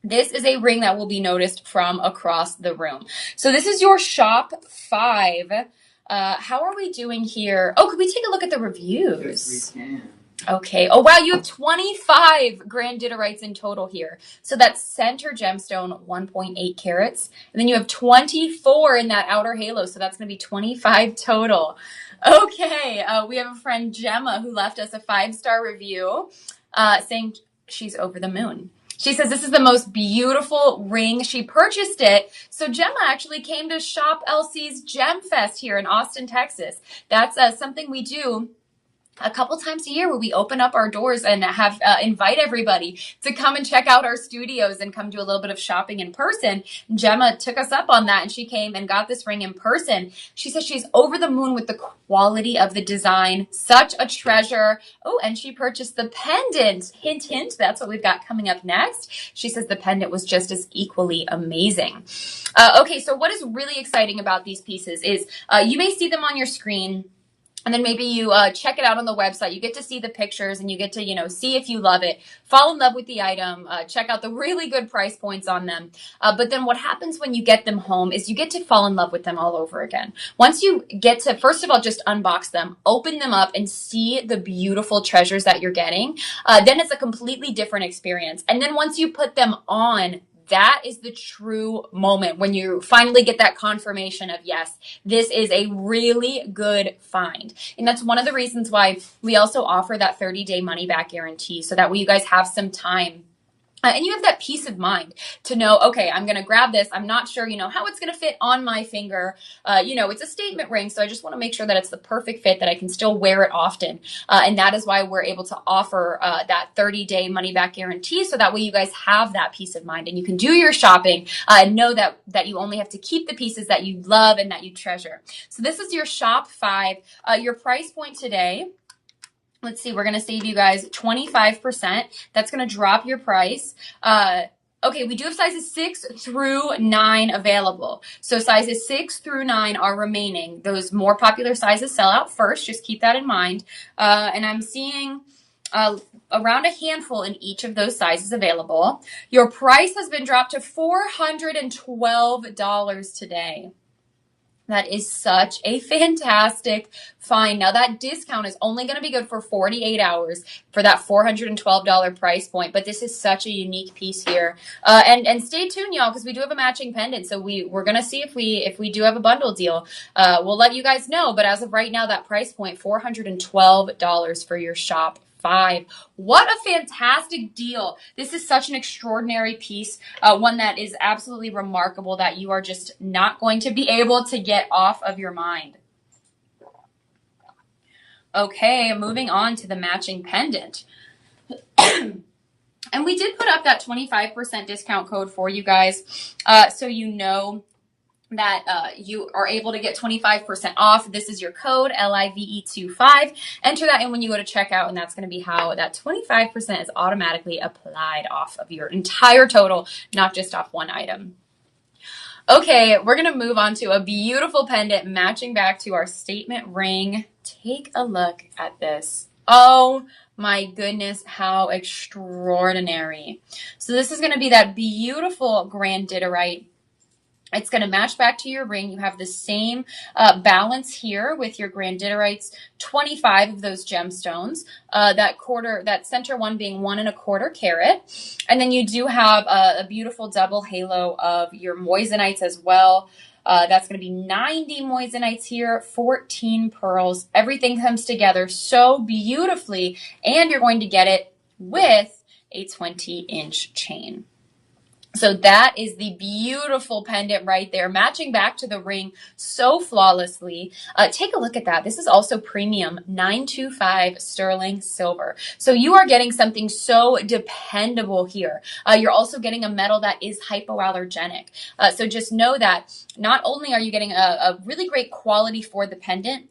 S1: This is a ring that will be noticed from across the room. So this is your shop 5. How are we doing here? Oh, could we take a look at the reviews?
S2: Yes, we can.
S1: Okay. Oh, wow. You have 25 Grandidirites in total here. So that's center gemstone, 1.8 carats. And then you have 24 in that outer halo. So that's going to be 25 total. Okay. We have a friend, Gemma, who left us a 5-star review saying she's over the moon. She says this is the most beautiful ring. She purchased it. So Gemma actually came to Shop LC's Gem Fest here in Austin, Texas. That's something we do a couple times a year where we open up our doors and have invite everybody to come and check out our studios and come do a little bit of shopping in person. Gemma took us up on that and she came and got this ring in person. She says she's over the moon with the quality of the design. Such a treasure. Oh, and she purchased the pendant. Hint, hint. That's what we've got coming up next. She says the pendant was just as equally amazing. Okay, so what is really exciting about these pieces is you may see them on your screen. And then maybe you check it out on the website. You get to see the pictures and you get to, see if you love it, fall in love with the item, check out the really good price points on them. But then what happens when you get them home is you get to fall in love with them all over again. Once you get to, first of all, just unbox them, open them up and see the beautiful treasures that you're getting, then it's a completely different experience. And then once you put them on, that is the true moment when you finally get that confirmation of, yes, this is a really good find. And that's one of the reasons why we also offer that 30-day money-back guarantee, so that way you guys have some time. And you have that peace of mind to know, okay, I'm going to grab this. I'm not sure, how it's going to fit on my finger. It's a statement ring, so I just want to make sure that it's the perfect fit, that I can still wear it often. And that is why we're able to offer that 30-day money-back guarantee, so that way you guys have that peace of mind and you can do your shopping and know that you only have to keep the pieces that you love and that you treasure. So this is your shop 5. Your price point today, let's see, we're going to save you guys 25%. That's going to drop your price. Okay, we do have sizes 6 through 9 available. So sizes 6 through 9 are remaining. Those more popular sizes sell out first. Just keep that in mind. And I'm seeing around a handful in each of those sizes available. Your price has been dropped to $412 today. That is such a fantastic find. Now that discount is only going to be good for 48 hours for that $412 price point, but this is such a unique piece here. And stay tuned, y'all, because we do have a matching pendant. So we're going to see if we do have a bundle deal. We'll let you guys know, but as of right now, that price point, $412 for your shop 5. What a fantastic deal. This is such an extraordinary piece, one that is absolutely remarkable, that you are just not going to be able to get off of your mind. Okay, moving on to the matching pendant. And we did put up that 25% discount code for you guys, so you know that you are able to get 25% off. This is your code, LIVE25. Enter that in when you go to checkout, and that's going to be how that 25% is automatically applied off of your entire total, not just off one item. Okay, we're going to move on to a beautiful pendant matching back to our statement ring. Take a look at this. Oh my goodness, how extraordinary. So this is going to be that beautiful Grandidierite It's going to match back to your ring. You have the same balance here with your Grandiderites, 25 of those gemstones, that center one being 1.25 carat. And then you do have a beautiful double halo of your moissanite as well. That's going to be 90 moissanites here, 14 pearls. Everything comes together so beautifully, and you're going to get it with a 20-inch chain. So that is the beautiful pendant right there, matching back to the ring so flawlessly. Take a look at that. This is also premium 925 sterling silver. So you are getting something so dependable here. You're also getting a metal that is hypoallergenic. So just know that not only are you getting a really great quality for the pendant,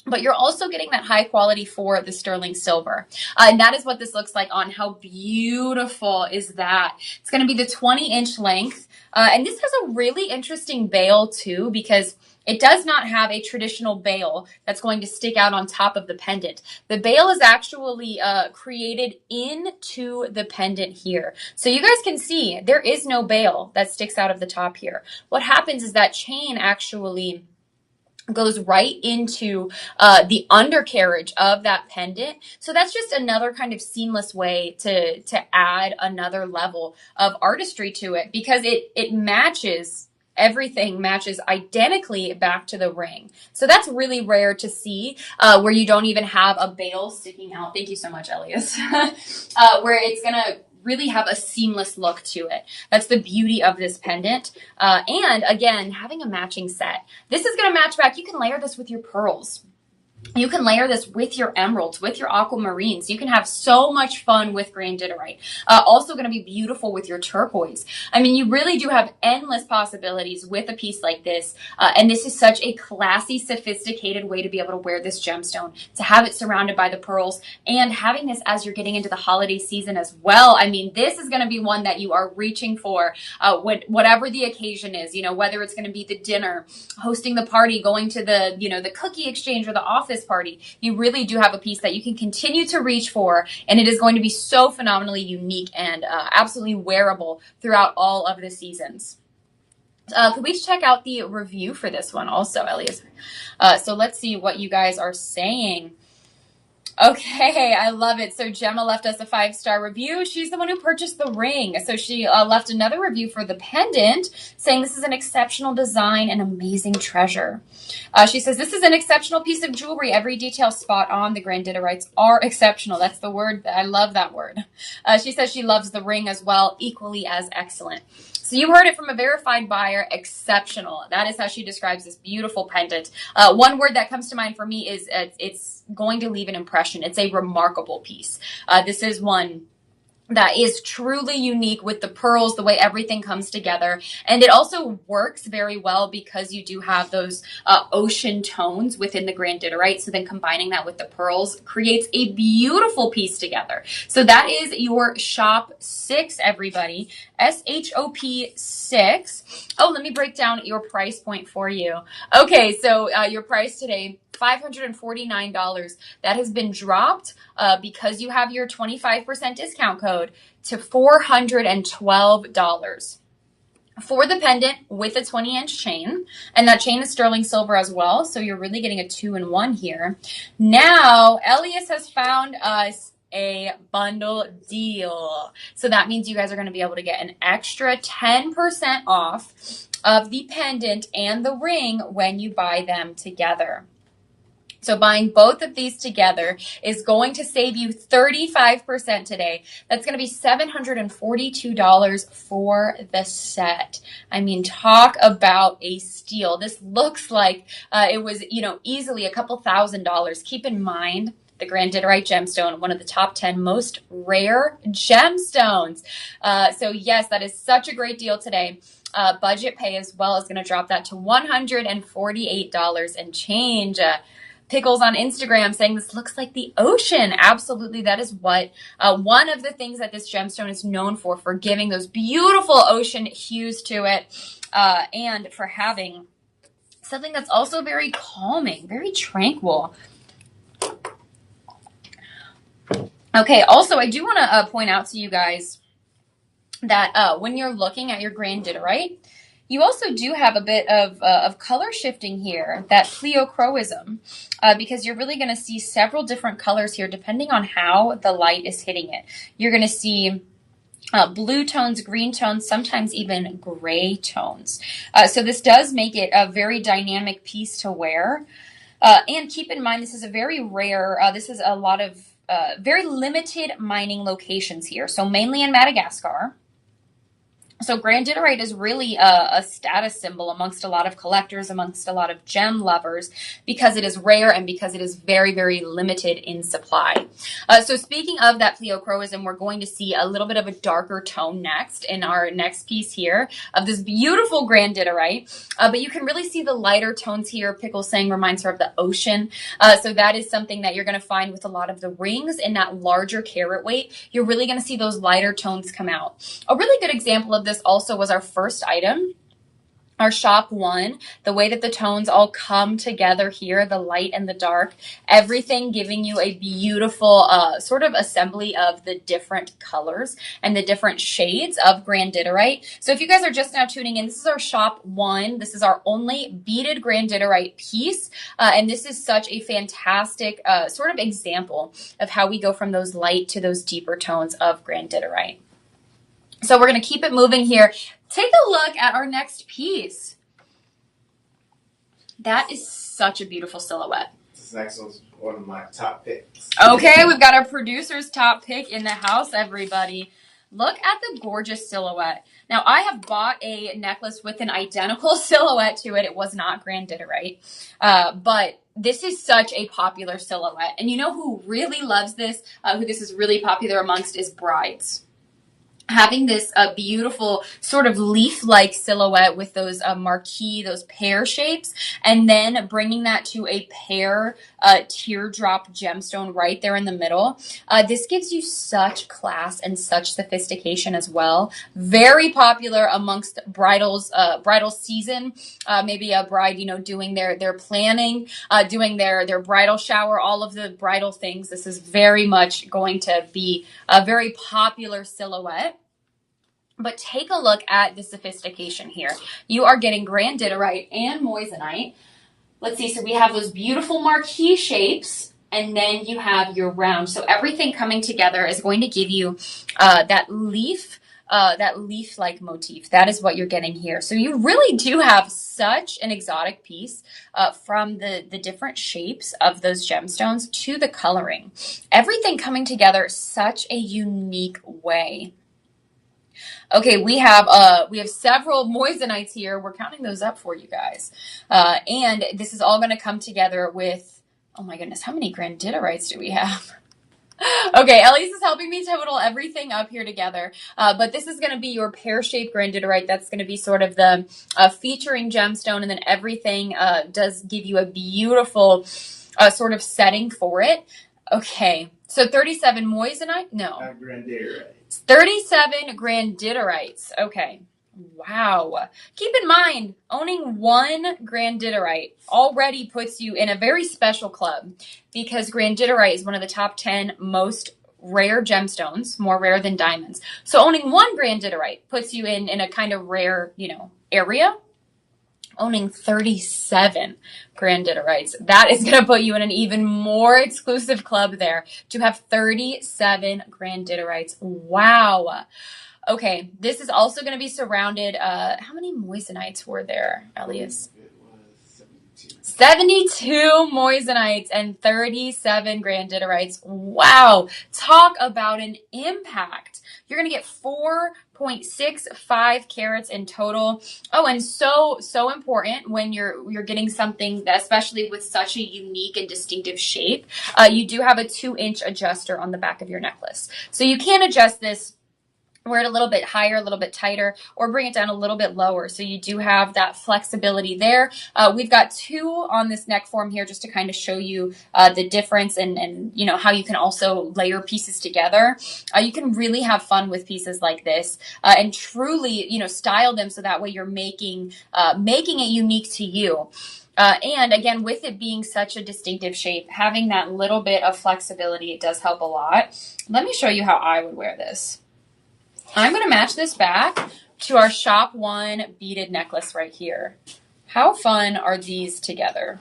S1: but you're also getting that high quality for the sterling silver. And that is what this looks like on. How beautiful is that? It's going to be the 20-inch length. And this has a really interesting bail too, because it does not have a traditional bail that's going to stick out on top of the pendant. The bail is actually created into the pendant here. So you guys can see there is no bail that sticks out of the top here. What happens is that chain actually goes right into the undercarriage of that pendant. So that's just another kind of seamless way to add another level of artistry to it, because it matches, everything matches identically back to the ring. So that's really rare to see, where you don't even have a bail sticking out. Thank you so much, Elias. Where it's gonna really have a seamless look to it. That's the beauty of this pendant. And again, having a matching set. This is going to match back. You can layer this with your pearls. You can layer this with your emeralds, with your aquamarines. You can have so much fun with Grandidierite. Also going to be beautiful with your turquoise. I mean, you really do have endless possibilities with a piece like this. And this is such a classy, sophisticated way to be able to wear this gemstone, to have it surrounded by the pearls, and having this as you're getting into the holiday season as well. I mean, this is going to be one that you are reaching for, whatever the occasion is, you know, whether it's going to be the dinner, hosting the party, going to the, you know, the cookie exchange or the office party. You really do have a piece that you can continue to reach for, and it is going to be so phenomenally unique and absolutely wearable throughout all of the seasons. Could we check out the review for this one also, Elias? So let's see what you guys are saying. Okay, I love it. So Gemma left us a 5-star review. She's the one who purchased the ring. So she left another review for the pendant, saying this is an exceptional design and amazing treasure. She says, this is an exceptional piece of jewelry. Every detail spot on. The Grandiderites are exceptional. That's the word. I love that word. She says she loves the ring as well, equally as excellent. So you heard it from a verified buyer, exceptional. That is how she describes this beautiful pendant. One word that comes to mind for me is it's going to leave an impression. It's a remarkable piece. This is one that is truly unique with the pearls, the way everything comes together. And it also works very well because you do have those ocean tones within the Grandidierite. So then combining that with the pearls creates a beautiful piece together. So that is your shop 6, everybody. SHOP 6. Oh, let me break down your price point for you. Okay, so your price today, $549. That has been dropped because you have your 25% discount code to $412 for the pendant with a 20-inch chain. And that chain is sterling silver as well. So you're really getting a 2-in-1 here. Now, Elias has found us a bundle deal. So that means you guys are going to be able to get an extra 10% off of the pendant and the ring when you buy them together. So buying both of these together is going to save you 35% today. That's going to be $742 for the set. I mean, talk about a steal. This looks like it was, you know, easily a couple $1,000s. Keep in mind, the Grandidierite gemstone, one of the top 10 most rare gemstones. So yes, that is such a great deal today. Budget pay as well is going to drop that to $148 and change. Pickles on Instagram saying this looks like the ocean. Absolutely, that is what one of the things that this gemstone is known for giving those beautiful ocean hues to it, and for having something that's also very calming, very tranquil. Okay, also I do want to point out to you guys that when you're looking at your Grandidierite, You also do have a bit of color shifting here, that pleochroism, because you're really going to see several different colors here depending on how the light is hitting it. You're going to see blue tones, green tones, sometimes even gray tones. So this does make it a very dynamic piece to wear. And keep in mind, this is a very rare, this is a lot of very limited mining locations here. So mainly in Madagascar. So grandidierite is really a status symbol amongst a lot of collectors, amongst a lot of gem lovers, because it is rare and because it is very, very limited in supply. So speaking of that pleochroism, we're going to see a little bit of a darker tone next in our next piece here of this beautiful grandidierite. But you can really see the lighter tones here. Pickle saying reminds her of the ocean. So that is something that you're going to find with a lot of the rings in that larger carat weight. You're really going to see those lighter tones come out. A really good example of this also was our first item, our shop one, the way that the tones all come together here, the light and the dark, everything giving you a beautiful sort of assembly of the different colors and the different shades of grandidierite. So if you guys are just now tuning in, this is our shop one. This is our only beaded grandidierite piece. And this is such a fantastic sort of example of how we go from those light to those deeper tones of grandidierite. So we're going to keep it moving here. Take a look at our next piece. That is such a beautiful silhouette.
S2: This is actually one of my top picks.
S1: Okay, we've got our producer's top pick in the house, everybody. Look at the gorgeous silhouette. Now, I have bought a necklace with an identical silhouette to it. It was not grandidierite, but this is such a popular silhouette. And you know who really loves this, who this is really popular amongst, is brides. Having this beautiful sort of leaf-like silhouette with those marquee, those pear shapes, and then bringing that to a pear teardrop gemstone right there in the middle. This gives you such class and such sophistication as well. Very popular amongst bridals, bridal season. Maybe a bride, you know, doing their planning, doing their bridal shower, all of the bridal things. This is very much going to be a very popular silhouette. But take a look at the sophistication here. You are getting grandidierite and moissanite. Let's see, so we have those beautiful marquee shapes, and then you have your round. So everything coming together is going to give you that leaf-like motif. That is what you're getting here. So you really do have such an exotic piece from the different shapes of those gemstones to the coloring. Everything coming together such a unique way. Okay, we have several moissanites here. We're counting those up for you guys. And this is all going to come together with, oh my goodness, how many grandiderites do we have? Okay, Elise is helping me total everything up here together. But this is going to be your pear-shaped grandidierite. That's going to be sort of the featuring gemstone, and then everything does give you a beautiful sort of setting for it. Okay, so 37 moissanite? No.
S2: Grandidierite.
S1: 37 grandiderites. Okay. Wow. Keep in mind, owning one grandidierite already puts you in a very special club, because grandidierite is one of the top 10 most rare gemstones, more rare than diamonds. So owning one grandidierite puts you in a kind of rare, you know, area. Owning 37 grandiderites, that is going to put you in an even more exclusive club there, to have 37 grandiderites. Wow. Okay, this is also going to be surrounded, how many moissanites were there, Elias?
S2: It was
S1: 72 moissanites and 37 grandiderites. Wow. Talk about an impact. You're going to get 4.65 carats in total. Oh, and so important when you're getting something that, especially with such a unique and distinctive shape, you do have a 2-inch adjuster on the back of your necklace. So you can adjust this, wear it a little bit higher, a little bit tighter, or bring it down a little bit lower. So you do have that flexibility there. We've got 2 on this neck form here just to kind of show you the difference and you know how you can also layer pieces together. You can really have fun with pieces like this and truly, you know, style them so that way you're making it unique to you. And again, with it being such a distinctive shape, having that little bit of flexibility, it does help a lot. Let me show you how I would wear this. I'm going to match this back to our shop one beaded necklace right here. How fun are these together?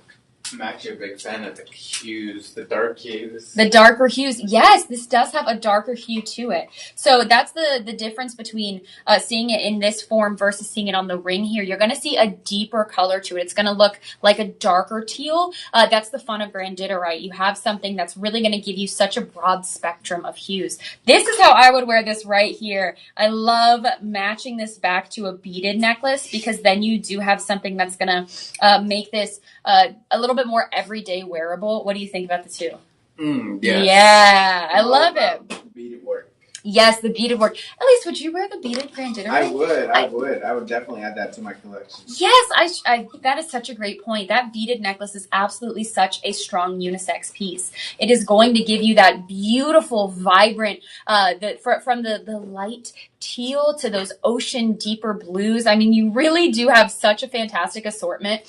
S2: I'm actually a big fan of the hues, the dark hues.
S1: The darker hues. Yes, this does have a darker hue to it. So that's the difference between seeing it in this form versus seeing it on the ring here. You're going to see a deeper color to it. It's going to look like a darker teal. That's the fun of Grandidierite. You have something that's really going to give you such a broad spectrum of hues. This is how I would wear this right here. I love matching this back to a beaded necklace because then you do have something that's going to make this a little bit more everyday wearable. What do you think about the two?
S2: Yes.
S1: Yeah, I love it.
S2: Beaded work.
S1: Yes, the beaded work. Elise, would you wear the beaded Grandidierite?
S2: I would definitely add that to my collection.
S1: Yes, that is such a great point. That beaded necklace is absolutely such a strong unisex piece. It is going to give you that beautiful, vibrant, from the light teal to those ocean deeper blues. I mean, you really do have such a fantastic assortment.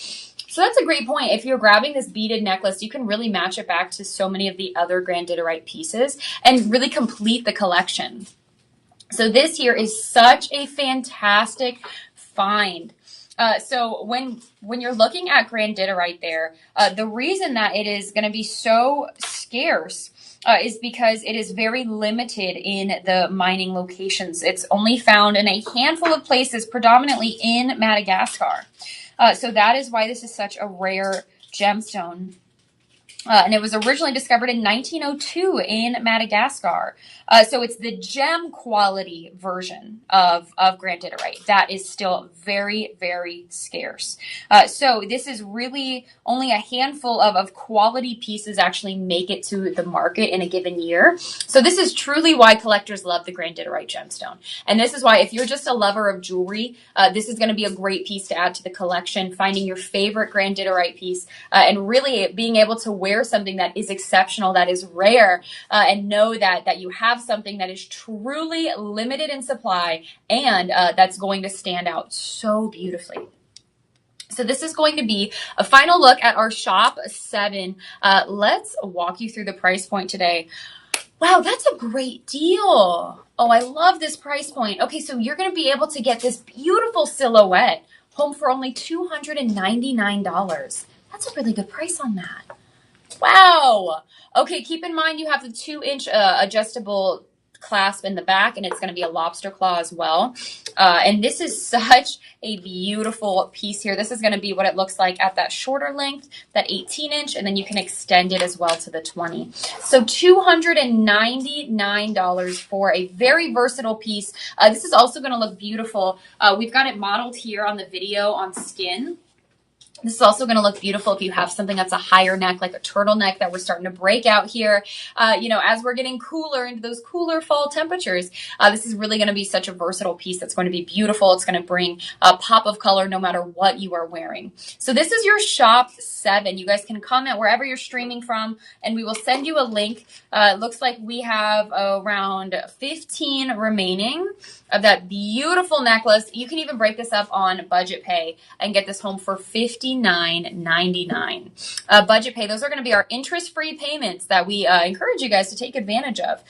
S1: So that's a great point. If you're grabbing this beaded necklace, you can really match it back to so many of the other Grandidierite pieces and really complete the collection. So this here is such a fantastic find. So when you're looking at Grandidierite there, the reason that it is going to be so scarce is because it is very limited in the mining locations. It's only found in a handful of places, predominantly in Madagascar. So that is why this is such a rare gemstone. And it was originally discovered in 1902 in Madagascar. So it's the gem quality version of Grandidierite that is still very, very scarce. So this is really only a handful of quality pieces actually make it to the market in a given year. So this is truly why collectors love the Grandidierite gemstone. And this is why if you're just a lover of jewelry, this is going to be a great piece to add to the collection, finding your favorite Grandidierite piece and really being able to wear something that is exceptional, that is rare, and know that you have something that is truly limited in supply and that's going to stand out so beautifully. So this is going to be a final look at our shop 7. Let's walk you through the price point today. Wow, that's a great deal. Oh, I love this price point. Okay, so you're going to be able to get this beautiful silhouette home for only $299. That's a really good price on that. Wow. Okay, keep in mind you have the 2-inch adjustable clasp in the back, and it's going to be a lobster claw as well. And this is such a beautiful piece here. This is going to be what it looks like at that shorter length, that 18-inch, and then you can extend it as well to the 20. So $299 for a very versatile piece. This is also going to look beautiful. We've got it modeled here on the video on skin. This is also going to look beautiful if you have something that's a higher neck, like a turtleneck that we're starting to break out here. As we're getting cooler into those cooler fall temperatures, this is really going to be such a versatile piece that's going to be beautiful. It's going to bring a pop of color no matter what you are wearing. So this is your shop 7. You guys can comment wherever you're streaming from, and we will send you a link. It looks like we have around 15 remaining of that beautiful necklace. You can even break this up on budget pay and get this home for $59.99. Budget pay, those are going to be our interest-free payments that we encourage you guys to take advantage of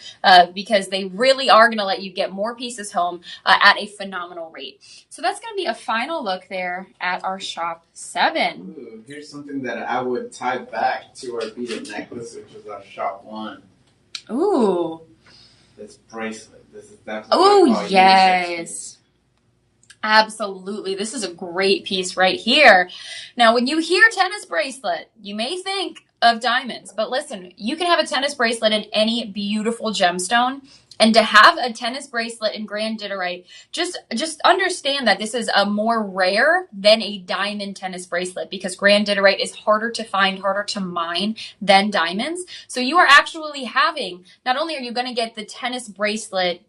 S1: because they really are going to let you get more pieces home at a phenomenal rate. So that's going to be a final look there at our shop 7.
S2: Ooh, here's something that I would tie back to our beaded necklace, which is our shop 1.
S1: Ooh.
S2: This bracelet. This is definitely.
S1: Oh, yes. Absolutely. This is a great piece right here. Now, when you hear tennis bracelet, you may think of diamonds, but listen, you can have a tennis bracelet in any beautiful gemstone. And to have a tennis bracelet in Grandidierite, just understand that this is a more rare than a diamond tennis bracelet because Grandidierite is harder to find, harder to mine than diamonds. So you are actually having, not only are you going to get the tennis bracelet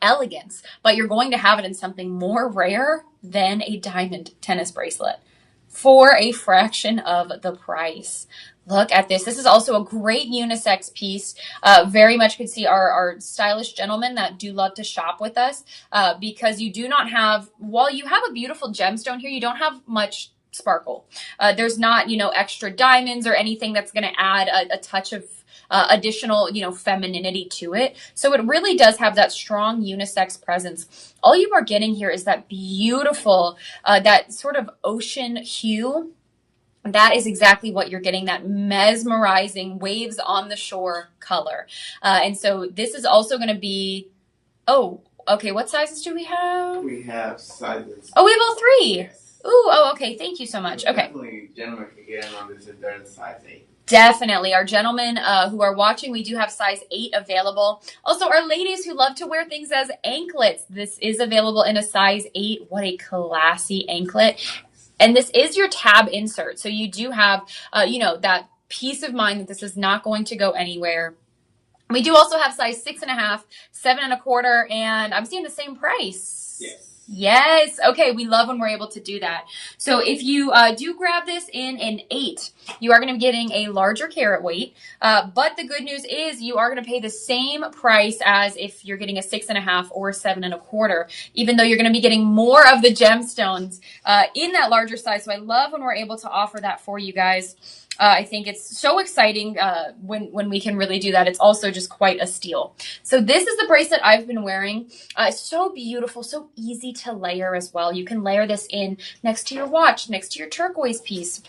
S1: elegance, but you're going to have it in something more rare than a diamond tennis bracelet for a fraction of the price. Look at this. This is also a great unisex piece. Very much could see our stylish gentlemen that do love to shop with us because you do not have, while you have a beautiful gemstone here, you don't have much sparkle. There's not, extra diamonds or anything that's going to add a touch of additional, femininity to it. So it really does have that strong unisex presence. All you are getting here is that beautiful, that sort of ocean hue. That is exactly what you're getting, that mesmerizing waves on the shore color. And so this is also going to be, okay, what sizes do we have?
S2: We have sizes.
S1: Oh, we have all three.
S2: Yes.
S1: Ooh, okay, thank you so much.
S2: So
S1: okay.
S2: Definitely, gentlemen can get in on this if they're in size 8.
S1: Definitely. Our gentlemen who are watching, we do have size 8 available. Also, our ladies who love to wear things as anklets, this is available in a size 8. What a classy anklet. And this is your tab insert. So you do have, that peace of mind that this is not going to go anywhere. We do also have size 6.5, 7.25, and I'm seeing the same price.
S2: Yes.
S1: Yes. Okay. We love when we're able to do that. So if you do grab this in an 8, you are going to be getting a larger carat weight. But the good news is you are going to pay the same price as if you're getting a 6.5 or 7.25, even though you're going to be getting more of the gemstones in that larger size. So I love when we're able to offer that for you guys. I think it's so exciting when we can really do that. It's also just quite a steal. So this is the bracelet I've been wearing. It's so beautiful, so easy to layer as well. You can layer this in next to your watch, next to your turquoise piece,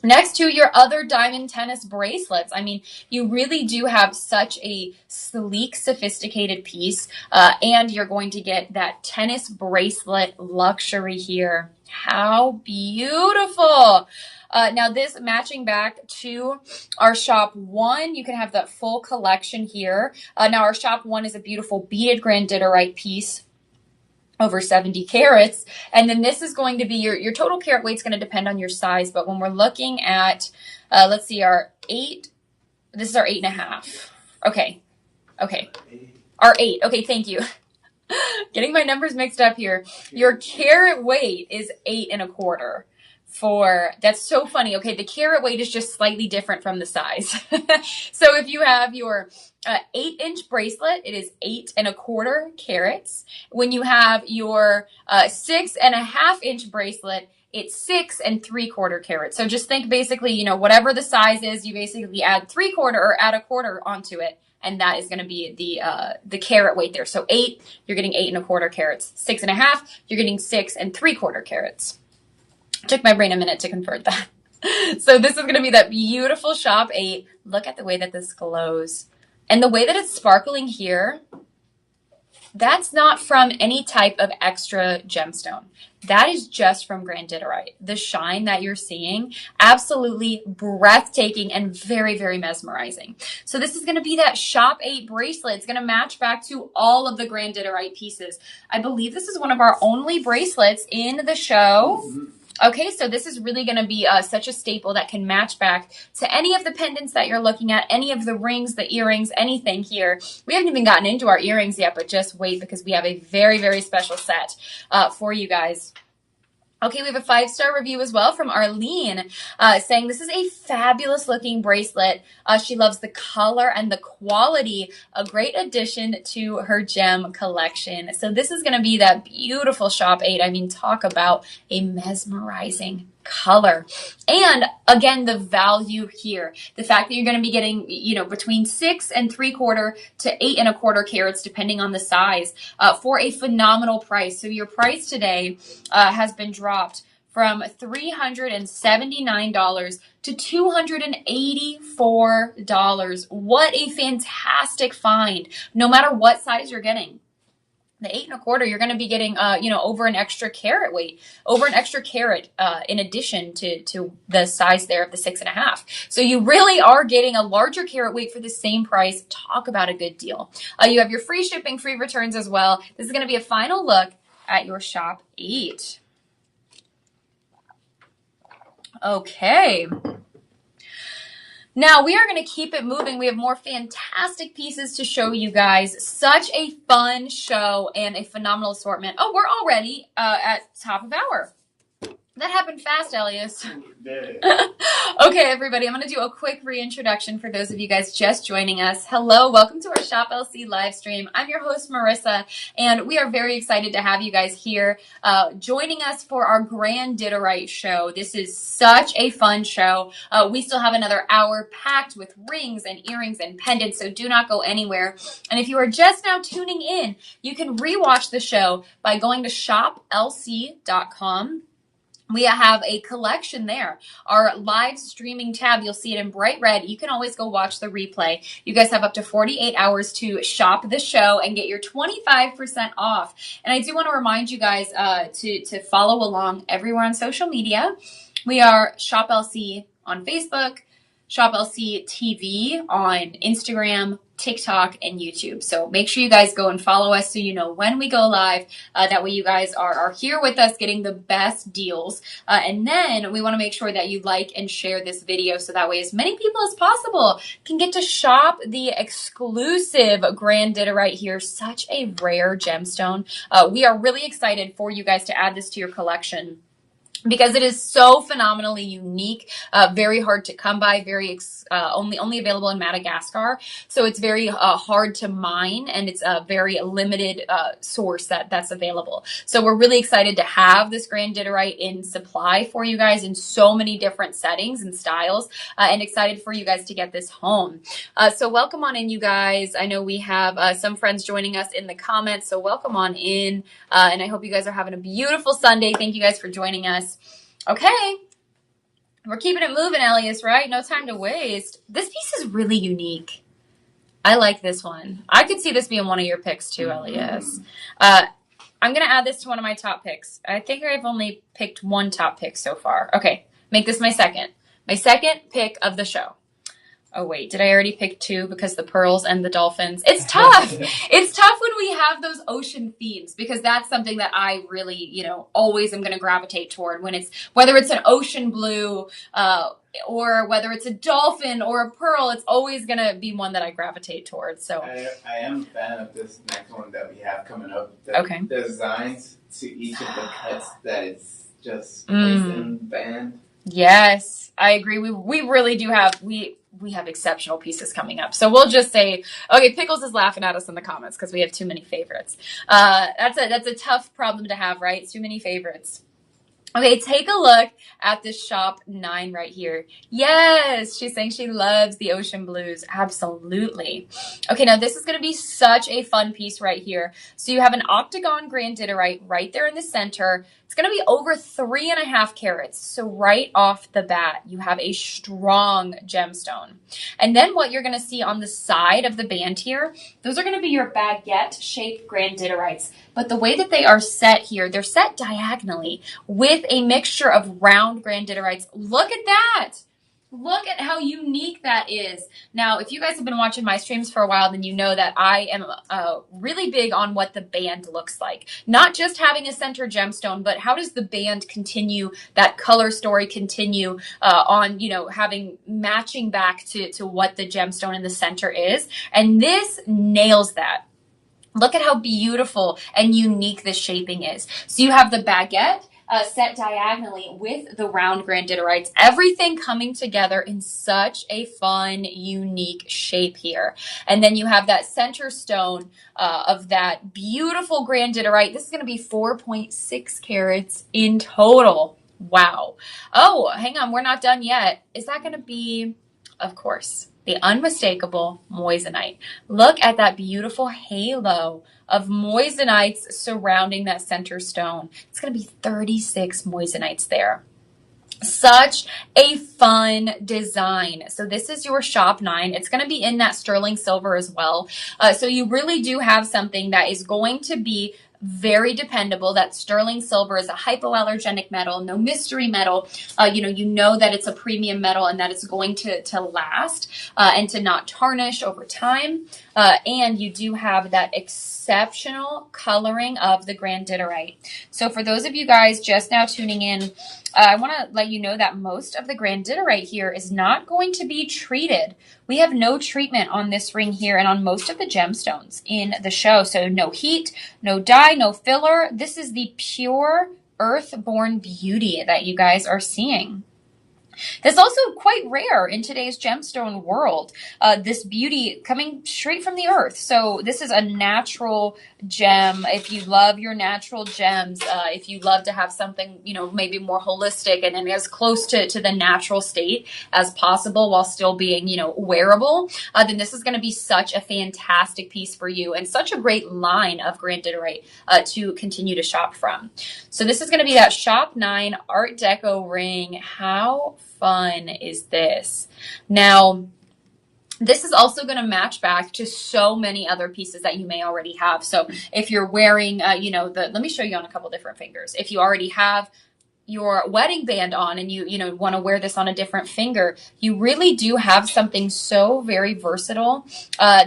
S1: next to your other diamond tennis bracelets. I mean, you really do have such a sleek, sophisticated piece, and you're going to get that tennis bracelet luxury here. How beautiful! Now this matching back to our shop 1, you can have that full collection here. Now our shop 1 is a beautiful beaded Grandidierite piece, over 70 carats. And then this is going to be your total carat weight's going to depend on your size. But when we're looking at, let's see, our 8, this is our 8.5. Okay. Our 8. Okay, thank you. Getting my numbers mixed up here. Your carat weight is 8.25. That's so funny. Okay, the carat weight is just slightly different from the size. So if you have your 8-inch bracelet, it is 8.25 carats. When you have your 6.5-inch bracelet, it's 6.75 carats. So just think basically, whatever the size is, you basically add 3/4 or add a quarter onto it. And that is going to be the carat weight there. So 8, you're getting 8.25 carats. 6.5, you're getting 6.75 carats. Took my brain a minute to convert that. So this is going to be that beautiful shop 8. Look at the way that this glows. And the way that it's sparkling here, that's not from any type of extra gemstone. That is just from Grandidierite. The shine that you're seeing, absolutely breathtaking and very, very mesmerizing. So this is going to be that shop 8 bracelet. It's going to match back to all of the Grandidierite pieces. I believe this is one of our only bracelets in the show. Okay, so this is really going to be such a staple that can match back to any of the pendants that you're looking at, any of the rings, the earrings, anything here. We haven't even gotten into our earrings yet, but just wait because we have a very, very special set for you guys. Okay, we have a 5-star review as well from Arlene saying this is a fabulous looking bracelet. She loves the color and the quality, a great addition to her gem collection. So this is going to be that beautiful shop 8. I mean, talk about a mesmerizing color. And again, the value here, the fact that you're going to be getting, between 6.75 to 8.25 carats, depending on the size, for a phenomenal price. So your price today has been dropped from $379 to $284. What a fantastic find, no matter what size you're getting. The 8.25, you're going to be getting, over an extra carat weight, over an extra carat, in addition to the size there of the 6.5. So you really are getting a larger carat weight for the same price. Talk about a good deal. You have your free shipping, free returns as well. This is going to be a final look at your shop 8. Okay. Now, we are going to keep it moving. We have more fantastic pieces to show you guys. Such a fun show and a phenomenal assortment. Oh, we're already at top of hour. That happened fast, Elias.
S2: Did.
S1: Okay, everybody, I'm going to do a quick reintroduction for those of you guys just joining us. Hello, welcome to our Shop LC live stream. I'm your host, Marissa, and we are very excited to have you guys here joining us for our Grandidierite show. This is such a fun show. We still have another hour packed with rings and earrings and pendants, so do not go anywhere. And if you are just now tuning in, you can rewatch the show by going to shoplc.com. We have a collection there. Our live streaming tab, you'll see it in bright red. You can always go watch the replay. You guys have up to 48 hours to shop the show and get your 25% off. And I do want to remind you guys to follow along everywhere on social media. We are Shop LC on Facebook, Shop LC TV on Instagram, TikTok, and YouTube. So make sure you guys go and follow us so you know when we go live. That way you guys are here with us getting the best deals. And then we want to make sure that you like and share this video so that way as many people as possible can get to shop the exclusive Grandidierite here. Such a rare gemstone. We are really excited for you guys to add this to your collection, because it is so phenomenally unique, very hard to come by, only available in Madagascar. So it's very hard to mine, and it's a very limited source that's available. So we're really excited to have this Grandidierite in supply for you guys in so many different settings and styles, and excited for you guys to get this home. So welcome on in, you guys. I know we have some friends joining us in the comments, so welcome on in, and I hope you guys are having a beautiful Sunday. Thank you guys for joining us. Okay, we're keeping it moving, Elias, right? No time to waste. This piece is really unique. I like this one. I could see this being one of your picks too, Elias. I'm going to add this to one of my top picks. I think I've only picked one top pick so far. Okay, make this my second. My second pick of the show. Oh, wait, did I already pick two because the pearls and the dolphins? It's tough. It's tough when we have those ocean themes, because that's something that I really, always am going to gravitate toward when whether it's an ocean blue, or whether it's a dolphin or a pearl, it's always going to be one that I gravitate towards. So
S2: I am a fan of this next one that we have coming up. The designs to each of the cuts that is just placed in band.
S1: Yes, I agree. We really do have, we have exceptional pieces coming up. So we'll just say, okay, Pickles is laughing at us in the comments because we have too many favorites. That's a tough problem to have, right? Too many favorites. Okay, take a look at this Shop 9 right here. Yes, she's saying she loves the ocean blues. Absolutely. Okay, now this is going to be such a fun piece right here. So you have an octagon Grandidierite right there in the center. It's going to be over 3.5 carats. So right off the bat, you have a strong gemstone. And then what you're going to see on the side of the band here, those are going to be your baguette-shaped Grandiderites. But the way that they are set here, they're set diagonally with a mixture of round Grandiderites. Look at that. Look at how unique that is. Now, if you guys have been watching my streams for a while, then you know that I am really big on what the band looks like. Not just having a center gemstone, but how does the band continue, that color story continue on, having matching back to what the gemstone in the center is. And this nails that. Look at how beautiful and unique this shaping is. So you have the baguette set diagonally with the round Grandiderites. Everything coming together in such a fun, unique shape here. And then you have that center stone of that beautiful Grandidierite. This is going to be 4.6 carats in total. Wow. Oh, hang on. We're not done yet. Is that going to be, of course, the unmistakable moissanite. Look at that beautiful halo of moissanites surrounding that center stone. It's going to be 36 moissanites there. Such a fun design. So this is your Shop 9. It's going to be in that sterling silver as well. So you really do have something that is going to be very dependable. That sterling silver is a hypoallergenic metal, no mystery metal. You know that it's a premium metal and that it's going to last and to not tarnish over time. And you do have that exceptional coloring of the Grandidierite. So for those of you guys just now tuning in, I want to let you know that most of the Grandidierite here is not going to be treated. We have no treatment on this ring here and on most of the gemstones in the show. So no heat, no dye, no filler. This is the pure earthborn beauty that you guys are seeing. That's also quite rare in today's gemstone world, this beauty coming straight from the earth. So this is a natural gem. If you love your natural gems, if you love to have something, you know, maybe more holistic and as close to the natural state as possible while still being, you know, wearable, then this is going to be such a fantastic piece for you and such a great line of Grandidierite to continue to shop from. So this is going to be that Shop 9 Art Deco ring. How fun is this? Now, this is also going to match back to so many other pieces that you may already have. So if you're wearing, you know, let me show you on a couple different fingers. If you already have your wedding band on and you know, want to wear this on a different finger, you really do have something so very versatile.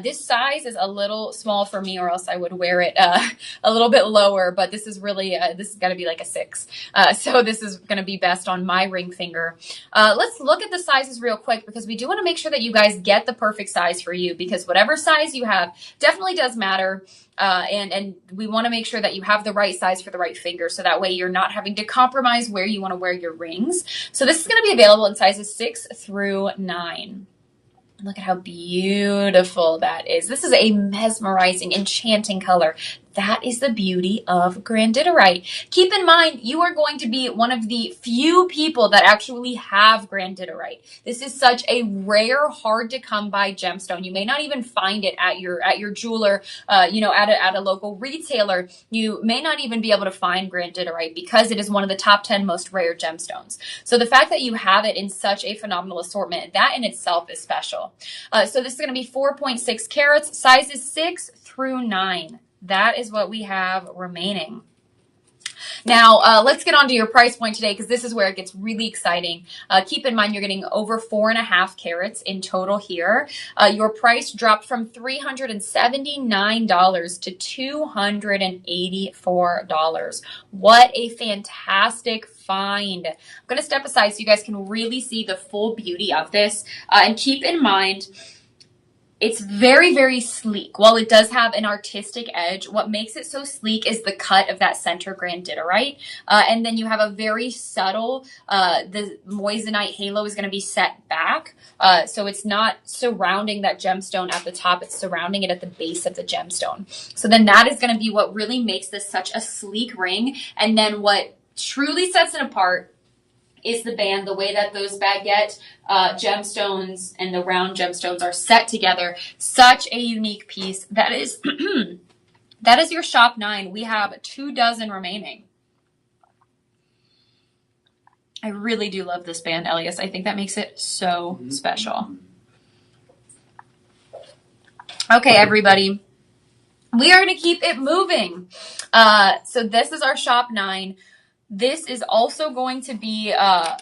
S1: This size is a little small for me, or else I would wear it a little bit lower, but this is really, this is going to be like a 6. So this is going to be best on my ring finger. Let's look at the sizes real quick, because we do want to make sure that you guys get the perfect size for you, because whatever size you have definitely does matter. And we want to make sure that you have the right size for the right finger, so that way you're not having to compromise where you want to wear your rings. So this is going to be available in sizes 6 through 9. Look at how beautiful that is. This is a mesmerizing, enchanting color. That is the beauty of Grandidierite. Keep in mind, you are going to be one of the few people that actually have Grandidierite. This is such a rare, hard to come by gemstone. You may not even find it at your jeweler, you know, at a local retailer. You may not even be able to find Grandidierite, because it is one of the top 10 most rare gemstones. So the fact that you have it in such a phenomenal assortment, that in itself is special. So this is going to be 4.6 carats, sizes 6 through 9. That is what we have remaining. Now, let's get on to your price point today, because this is where it gets really exciting. Keep in mind, you're getting over 4.5 carats in total here. Your price dropped from $379 to $284. What a fantastic find. I'm going to step aside so you guys can really see the full beauty of this. And keep in mind, it's very, very sleek. While it does have an artistic edge, what makes it so sleek is the cut of that center Grandidierite. And then you have a very subtle, the moissanite halo is going to be set back. So it's not surrounding that gemstone at the top, it's surrounding it at the base of the gemstone. So then that is going to be what really makes this such a sleek ring. And then what truly sets it apart is the band, the way that those baguette gemstones and the round gemstones are set together. Such a unique piece. That is that is your Shop 9. We have 2 dozen remaining. I really do love this band, Elias. I think that makes it so special. Okay, everybody. We are going to keep it moving. So this is our Shop 9. This is also going to be, oh,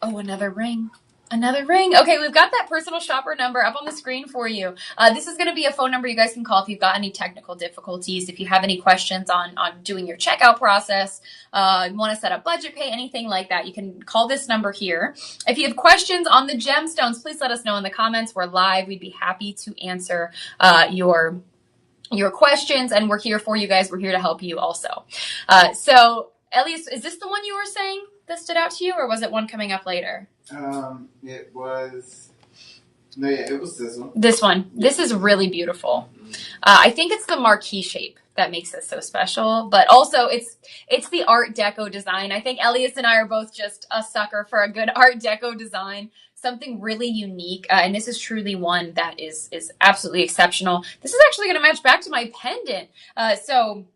S1: another ring. Another ring. Okay, we've got that personal shopper number up on the screen for you. This is going to be a phone number you guys can call if you've got any technical difficulties, if you have any questions on doing your checkout process, you want to set up budget pay, anything like that, you can call this number here. If you have questions on the gemstones, please let us know in the comments. We're live. We'd be happy to answer your questions, and we're here for you guys. We're here to help you also. So, Elias, is this the one you were saying that stood out to you, or was it one coming up later?
S2: It was, no, yeah, it was this one.
S1: This one. This is really beautiful. I think it's the marquee shape that makes it so special, but also it's the Art Deco design. I think Elias and I are both just a sucker for a good Art Deco design. Something really unique, and this is truly one that is absolutely exceptional. This is actually going to match back to my pendant. So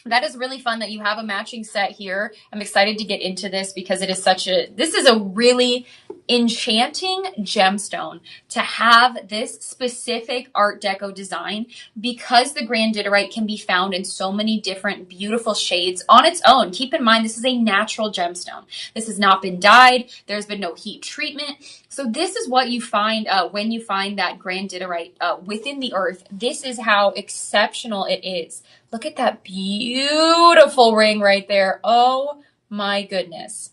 S1: that is really fun that you have a matching set here. I'm excited to get into this because it is this is a really enchanting gemstone to have this specific Art Deco design, because the Grandidierite can be found in so many different beautiful shades on its own. Keep in mind, this is a natural gemstone. This has not been dyed. There's been no heat treatment. So this is what you find when you find that Grandidierite within the earth. This is how exceptional it is. Look at that beautiful ring right there. Oh my goodness.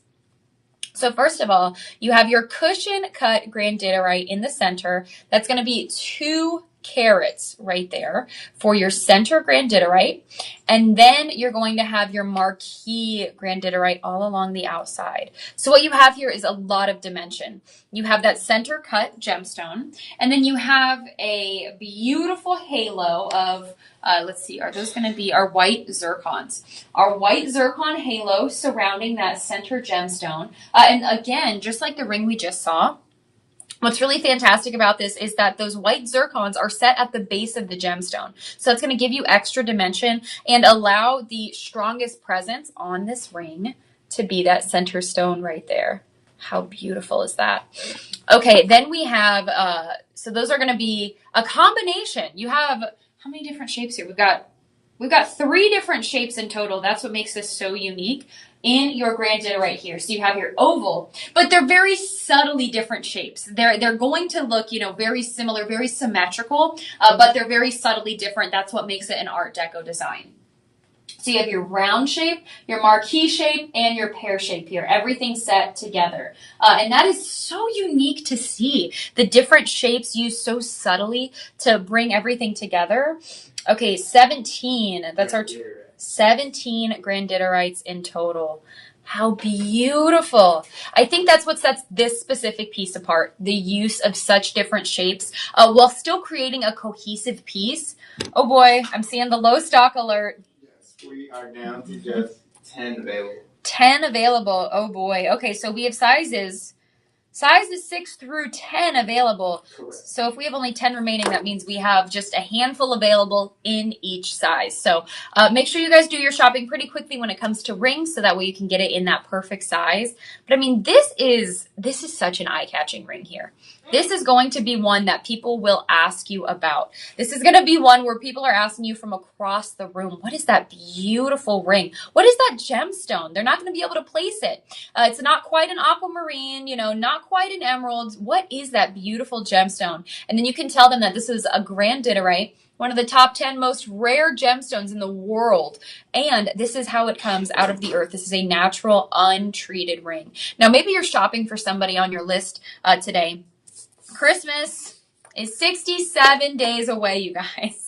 S1: So first of all, you have your cushion cut Grandidierite in the center. That's going to be 2 carats right there for your center Grandidierite. And then you're going to have your marquee Grandidierite all along the outside. So what you have here is a lot of dimension. You have that center cut gemstone, and then you have a beautiful halo of, let's see, are those going to be our white zircons? Our white zircon halo surrounding that center gemstone. And again, just like the ring we just saw, what's really fantastic about this is that those white zircons are set at the base of the gemstone. So it's going to give you extra dimension and allow the strongest presence on this ring to be that center stone right there. How beautiful is that? Okay, then we have, so those are going to be a combination. You have, how many different shapes here? We've got 3 different shapes in total. That's what makes this so unique in your Grandidierite here. So you have your oval, but they're very subtly different shapes. They're going to look, you know, very similar, very symmetrical, but they're very subtly different. That's what makes it an Art Deco design. So you have your round shape, your marquee shape, and your pear shape here. Everything set together. And that is so unique to see. The different shapes used so subtly to bring everything together. Okay, 17. That's our 17 Grandidirites in total. How beautiful. I think that's what sets this specific piece apart. The use of such different shapes while still creating a cohesive piece. Oh boy, I'm seeing the low stock alert.
S2: Yes, we are down to just 10 available.
S1: 10 available. Oh boy. Okay, so we have sizes 6 through 10 available.
S2: Correct.
S1: So if we have only 10 remaining, that means we have just a handful available in each size. So make sure you guys do your shopping pretty quickly when it comes to rings, so that way you can get it in that perfect size. But I mean, this is such an eye-catching ring here. This is going to be one that people will ask you about. This is going to be one where people are asking you from across the room, what is that beautiful ring? What is that gemstone? They're not going to be able to place it. It's not quite an aquamarine, you know, not quite an emerald. What is that beautiful gemstone? And then you can tell them that this is a Grandidierite, one of the top 10 most rare gemstones in the world. And this is how it comes out of the earth. This is a natural, untreated ring. Now, maybe you're shopping for somebody on your list today. Christmas is 67 days away, you guys.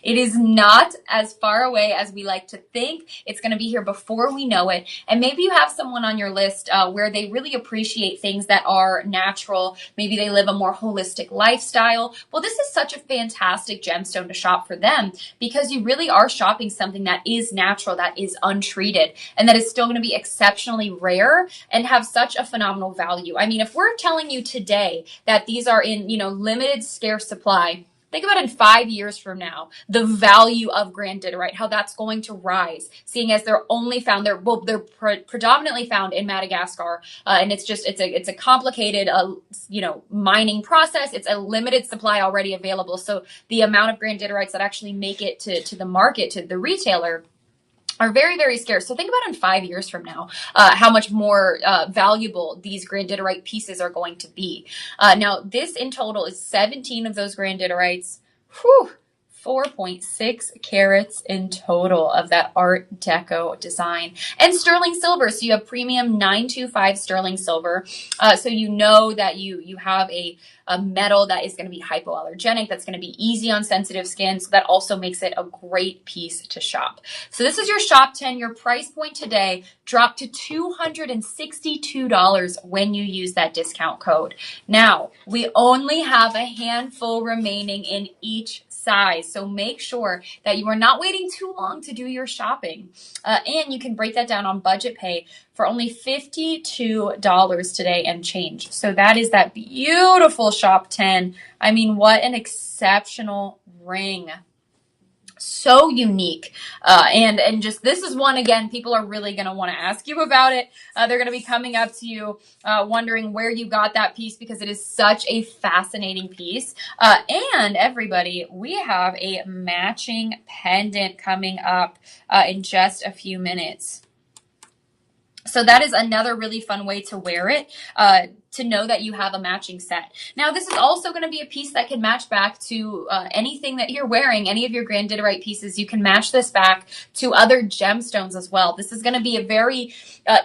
S1: It is not as far away as we like to think. It's going to be here before we know it. And maybe you have someone on your list where they really appreciate things that are natural. Maybe they live a more holistic lifestyle. Well, this is such a fantastic gemstone to shop for them, because you really are shopping something that is natural, that is untreated, and that is still going to be exceptionally rare and have such a phenomenal value. I mean, if we're telling you today that these are in, you know, limited, scarce supply, think about in 5 years from now, the value of Grandidierite, how that's going to rise, seeing as they're only found, they're predominantly found in Madagascar. And it's a complicated, you know, mining process. It's a limited supply already available. So the amount of Grandidirites that actually make it to the market, to the retailer, are very, very scarce. So think about in 5 years from now, how much more valuable these Grandidierite pieces are going to be. Now, this in total is 17 of those Grandidirites. Whew, 4.6 carats in total of that Art Deco design. And sterling silver. So you have premium 925 sterling silver. So you know that you have a metal that is going to be hypoallergenic, that's going to be easy on sensitive skin. So that also makes it a great piece to shop. So this is your shop 10. Your price point today dropped to $262 when you use that discount code. Now, we only have a handful remaining in each size. So make sure that you are not waiting too long to do your shopping. And you can break that down on budget pay for only $52 today and change. So that is that beautiful shop 10. I mean, what an exceptional ring. So unique. And just, this is one, again, people are really going to want to ask you about it. They're going to be coming up to you, wondering where you got that piece, because it is such a fascinating piece. And everybody, we have a matching pendant coming up in just a few minutes. So that is another really fun way to wear it. to know that you have a matching set. Now, this is also going to be a piece that can match back to anything that you're wearing, any of your Grandidierite pieces. You can match this back to other gemstones as well. This is going to be a very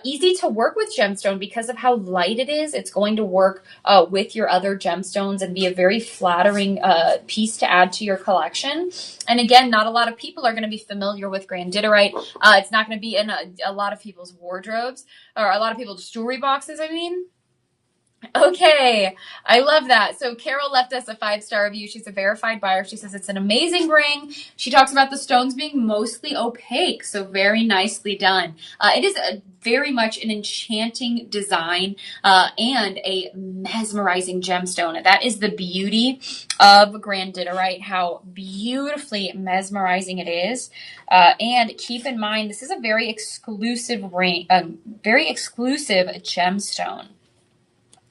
S1: easy to work with gemstone because of how light it is. It's going to work with your other gemstones and be a very flattering piece to add to your collection. And again, not a lot of people are going to be familiar with Grandidierite. It's not going to be in a lot of people's wardrobes, or a lot of people's jewelry boxes, I mean. Okay, I love that. So Carol left us a 5-star review. She's a verified buyer. She says it's an amazing ring. She talks about the stones being mostly opaque, so very nicely done. It is very much an enchanting design and a mesmerizing gemstone. That is the beauty of Grandidierite, how beautifully mesmerizing it is. And keep in mind, this is a very exclusive ring, very exclusive gemstone,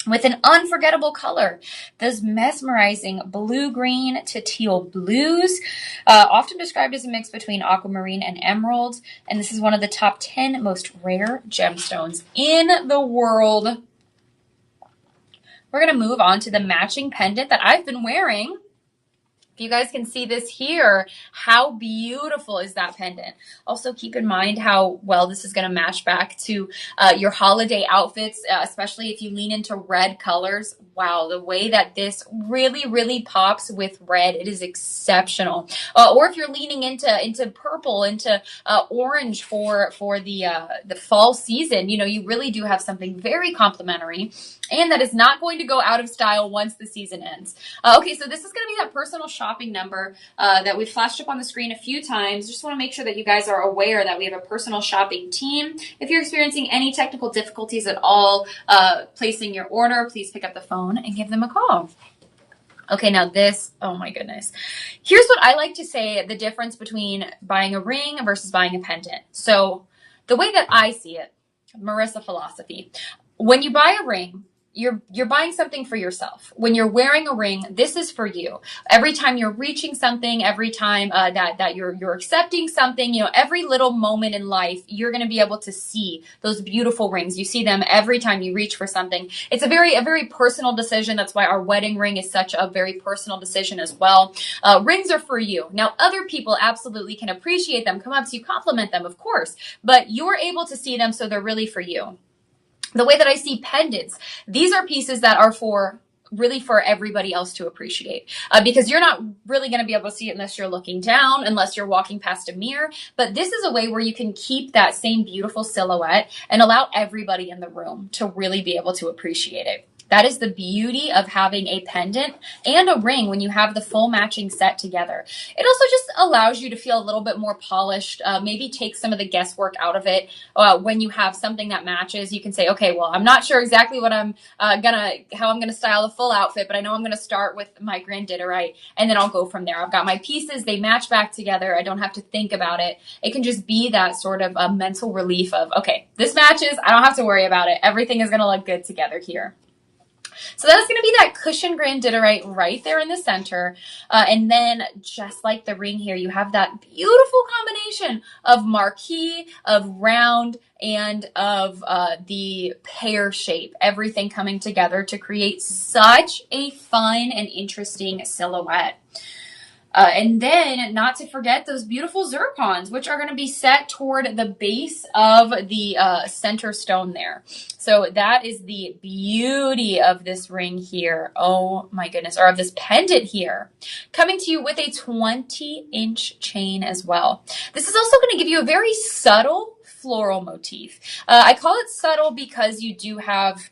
S1: with an unforgettable color. Those mesmerizing blue-green to teal blues, often described as a mix between aquamarine and emerald. And this is one of the top 10 most rare gemstones in the world. We're going to move on to the matching pendant that I've been wearing. You guys can see this here. How beautiful is that pendant? Also keep in mind how well this is going to match back to your holiday outfits, especially if you lean into red colors. Wow, the way that this really, really pops with red, it is exceptional. Or if you're leaning into purple, into orange for the fall season, you know, you really do have something very complimentary, and that is not going to go out of style once the season ends. Okay, so this is going to be that personal shopping number that we've flashed up on the screen a few times. Just want to make sure that you guys are aware that we have a personal shopping team. If you're experiencing any technical difficulties at all placing your order, please pick up the phone and give them a call. Okay, now this, oh my goodness. Here's what I like to say, the difference between buying a ring versus buying a pendant. So the way that I see it, Marissa philosophy, when you buy a ring, you're buying something for yourself. When you're wearing a ring, this is for you. Every time you're reaching something, every time that you're accepting something, you know, every little moment in life, you're going to be able to see those beautiful rings. You see them every time you reach for something. It's a very personal decision. That's why our wedding ring is such a very personal decision as well. Rings are for you. Now, other people absolutely can appreciate them, come up to you, compliment them, of course, but you're able to see them, so they're really for you. The way that I see pendants, these are pieces that are really for everybody else to appreciate, because you're not really going to be able to see it unless you're looking down, unless you're walking past a mirror. But this is a way where you can keep that same beautiful silhouette and allow everybody in the room to really be able to appreciate it. That is the beauty of having a pendant and a ring when you have the full matching set together. It also just allows you to feel a little bit more polished, maybe take some of the guesswork out of it. When you have something that matches, you can say, okay, well, I'm not sure exactly what how I'm gonna style the full outfit, but I know I'm gonna start with my Grandidierite, and then I'll go from there. I've got my pieces, they match back together. I don't have to think about it. It can just be that sort of mental relief of, okay, this matches, I don't have to worry about it. Everything is gonna look good together here. So that's going to be that cushion Grandidierite right there in the center. And then just like the ring here, you have that beautiful combination of marquee, of round, and of the pear shape. Everything coming together to create such a fun and interesting silhouette. And then, not to forget those beautiful zircons, which are going to be set toward the base of the center stone there. So that is the beauty of this ring here. Oh my goodness. Or of this pendant here. Coming to you with a 20-inch chain as well. This is also going to give you a very subtle floral motif. I call it subtle because you do have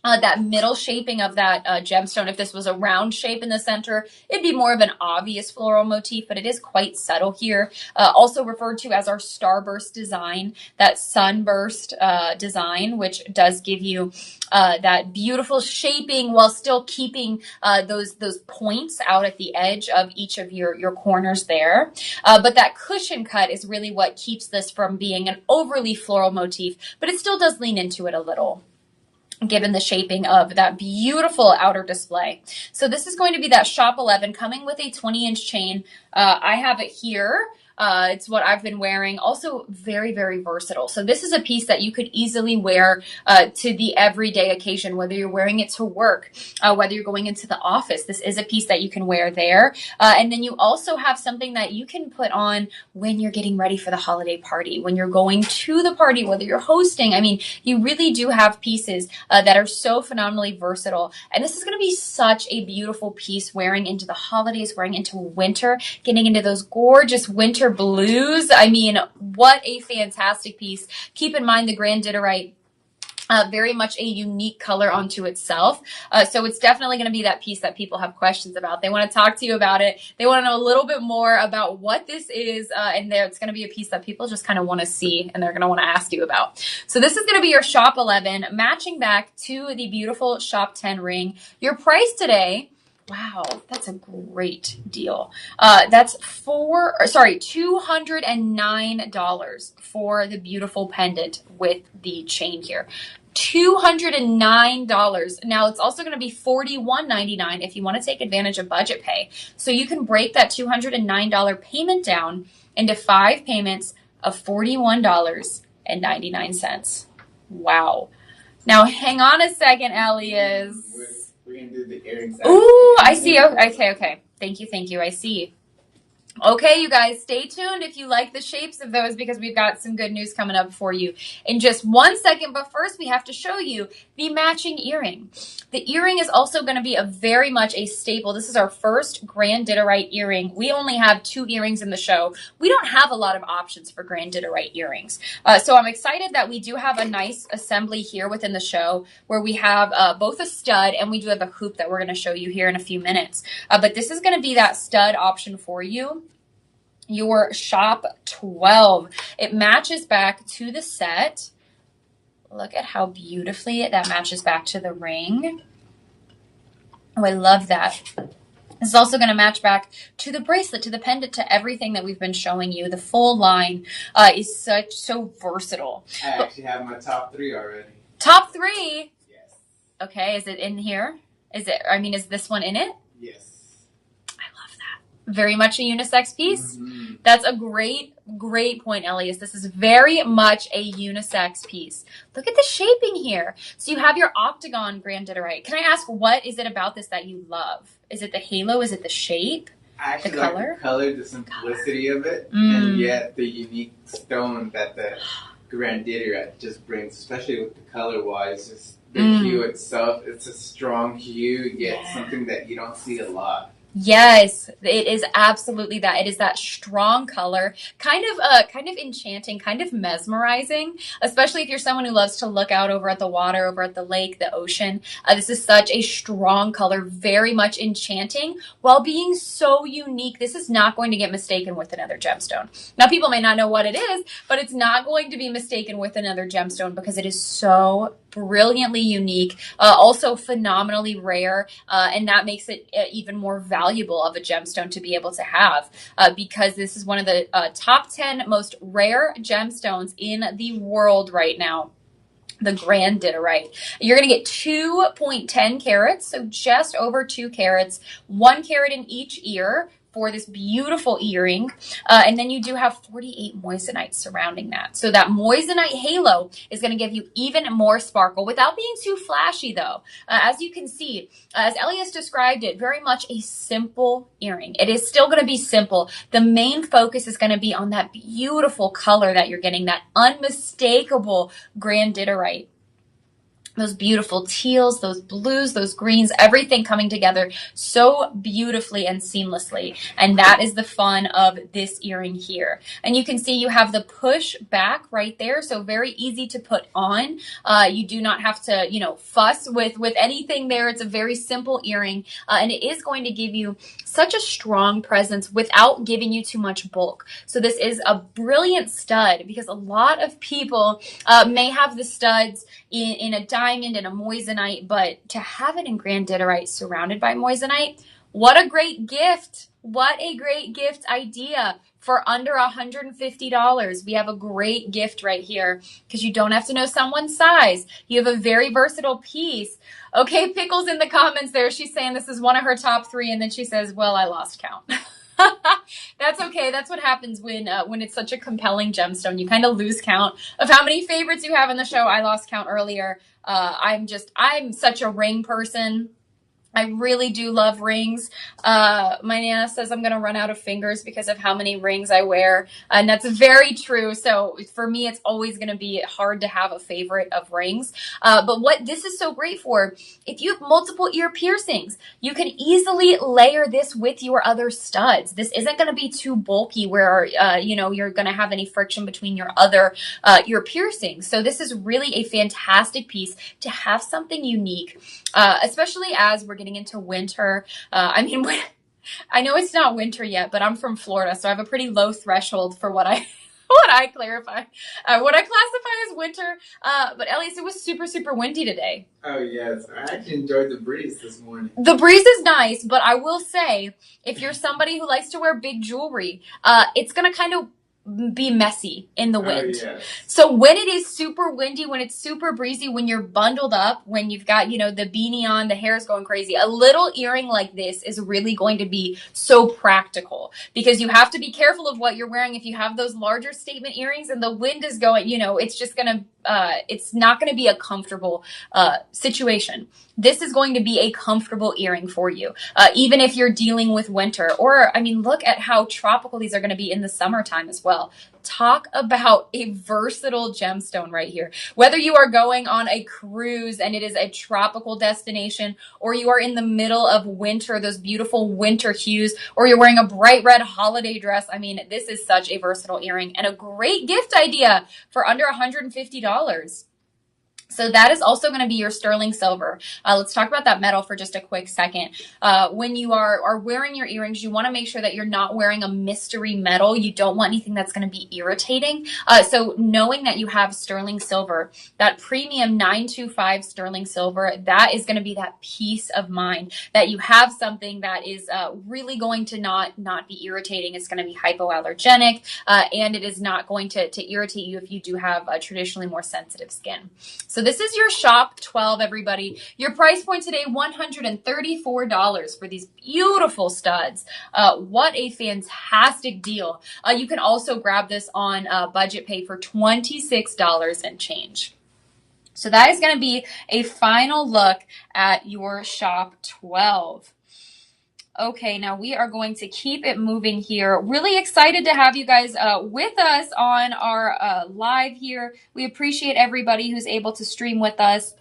S1: that middle shaping of that gemstone. If this was a round shape in the center, it'd be more of an obvious floral motif, but it is quite subtle here. Also referred to as our starburst design, that sunburst design, which does give you that beautiful shaping while still keeping those points out at the edge of each of your corners there. But that cushion cut is really what keeps this from being an overly floral motif, but it still does lean into it a little, given the shaping of that beautiful outer display. So this is going to be that Shop 11 coming with a 20-inch chain. I have it here. It's what I've been wearing. Also very, very versatile. So this is a piece that you could easily wear to the everyday occasion, whether you're wearing it to work, whether you're going into the office. This is a piece that you can wear there. And then you also have something that you can put on when you're getting ready for the holiday party, when you're going to the party, whether you're hosting. I mean, you really do have pieces that are so phenomenally versatile. And this is going to be such a beautiful piece wearing into the holidays, wearing into winter, getting into those gorgeous winter blues. I mean, what a fantastic piece. Keep in mind the Grandidierite, very much a unique color onto itself. So it's definitely going to be that piece that people have questions about. They want to talk to you about it. They want to know a little bit more about what this is. And it's going to be a piece that people just kind of want to see and they're going to want to ask you about. So this is going to be your Shop 11, matching back to the beautiful Shop 10 ring. Your price today, wow, that's a great deal. That's $209 for the beautiful pendant with the chain here. $209. Now it's also going to be $41.99 if you want to take advantage of budget pay. So you can break that $209 payment down into 5 payments of $41.99. Wow. Now hang on a second, Elias.
S2: We're going to do the earrings.
S1: Ooh, I see. Okay. Thank you. I see. Okay, you guys, stay tuned if you like the shapes of those because we've got some good news coming up for you in just 1 second. But first, we have to show you the matching earring. The earring is also going to be very much a staple. This is our first Grandidierite earring. We only have 2 earrings in the show. We don't have a lot of options for Grandidierite earrings. So I'm excited that we do have a nice assembly here within the show where we have both a stud and we do have a hoop that we're going to show you here in a few minutes. But this is going to be that stud option for you. Your Shop 12. It matches back to the set. Look at how beautifully that matches back to the ring. Oh, I love that. This is also going to match back to the bracelet, to the pendant, to everything that we've been showing you. The full line is so versatile.
S2: I actually have my top 3 already.
S1: Top 3?
S2: Yes.
S1: Okay, is it in here? Is this one in it?
S2: Yes.
S1: Very much a unisex piece. Mm-hmm. That's a great point, Elias. This is very much a unisex piece. Look at the shaping here. So you have your octagon Grandidierite. Can I ask, what is it about this that you love? Is it the halo? Is it the shape?
S2: I actually like the color, the simplicity of it, and yet the unique stone that the Grandidierite just brings, especially with the color-wise. Just the hue itself, it's a strong hue, yet something that you don't see a lot.
S1: Yes, it is absolutely that. It is that strong color, kind of enchanting, kind of mesmerizing, especially if you're someone who loves to look out over at the water, over at the lake, the ocean. This is such a strong color, very much enchanting while being so unique. This is not going to get mistaken with another gemstone. Now, people may not know what it is, but it's not going to be mistaken with another gemstone because it is so brilliantly unique, also phenomenally rare, and that makes it even more valuable of a gemstone to be able to have, because this is one of the top 10 most rare gemstones in the world right now. The Grandidierite. You're going to get 2.10 carats, so just over 2 carats, 1 carat in each ear for this beautiful earring. And then you do have 48 moissanite surrounding that. So that moissanite halo is going to give you even more sparkle without being too flashy though. As you can see, as Elias described it, very much a simple earring. It is still going to be simple. The main focus is going to be on that beautiful color that you're getting, that unmistakable Grandidierite. Those beautiful teals, those blues, those greens, everything coming together so beautifully and seamlessly. And that is the fun of this earring here. And you can see you have the push back right there. So very easy to put on. You do not have to, fuss with anything there. It's a very simple earring. And it is going to give you such a strong presence without giving you too much bulk. So this is a brilliant stud because a lot of people may have the studs in a diamond and a moissanite, but to have it in Grandidierite surrounded by moissanite, what a great gift. What a great gift idea for under $150. We have a great gift right here because you don't have to know someone's size. You have a very versatile piece. Okay, Pickles in the comments there. She's saying this is one of her top 3, and then she says, well, I lost count. That's okay. That's what happens when it's such a compelling gemstone. You kind of lose count of how many favorites you have in the show. I lost count earlier. I'm such a ring person. I really do love rings. My Nana says I'm going to run out of fingers because of how many rings I wear. And that's very true. So for me, it's always going to be hard to have a favorite of rings. But what this is so great for, if you have multiple ear piercings, you can easily layer this with your other studs. This isn't going to be too bulky where, you're going to have any friction between your other ear piercings. So this is really a fantastic piece to have something unique, especially as we're getting into winter. I know it's not winter yet, but I'm from Florida, so I have a pretty low threshold for what I classify as winter. But at least it was super, super windy today.
S2: Oh yes, I actually enjoyed the breeze this morning.
S1: The breeze is nice, but I will say, if you're somebody who likes to wear big jewelry, it's gonna kind of be messy in the wind.
S2: Oh, yes.
S1: So when it is super windy, when it's super breezy, when you're bundled up, when you've got, the beanie on, the hair's going crazy, a little earring like this is really going to be so practical because you have to be careful of what you're wearing. If you have those larger statement earrings and the wind is going, it's just going to, it's not going to be a comfortable situation. This is going to be a comfortable earring for you, even if you're dealing with winter. Or, look at how tropical these are going to be in the summertime as well. Talk about a versatile gemstone right here. Whether you are going on a cruise and it is a tropical destination, or you are in the middle of winter, those beautiful winter hues, or you're wearing a bright red holiday dress. This is such a versatile earring and a great gift idea for under $150. So that is also going to be your sterling silver. Let's talk about that metal for just a quick second. When you are wearing your earrings, you want to make sure that you're not wearing a mystery metal. You don't want anything that's going to be irritating. So knowing that you have sterling silver, that premium 925 sterling silver, that is going to be that peace of mind that you have something that is really going to not be irritating. It's going to be hypoallergenic, and it is not going to irritate you if you do have traditionally more sensitive skin. So this is your shop 12, everybody. Your price point today, $134 for these beautiful studs. What a fantastic deal. You can also grab this on budget pay for $26 and change. So that is going to be a final look at your shop 12. Okay, now we are going to keep it moving here. Really excited to have you guys with us on our live here. We appreciate everybody who's able to stream with us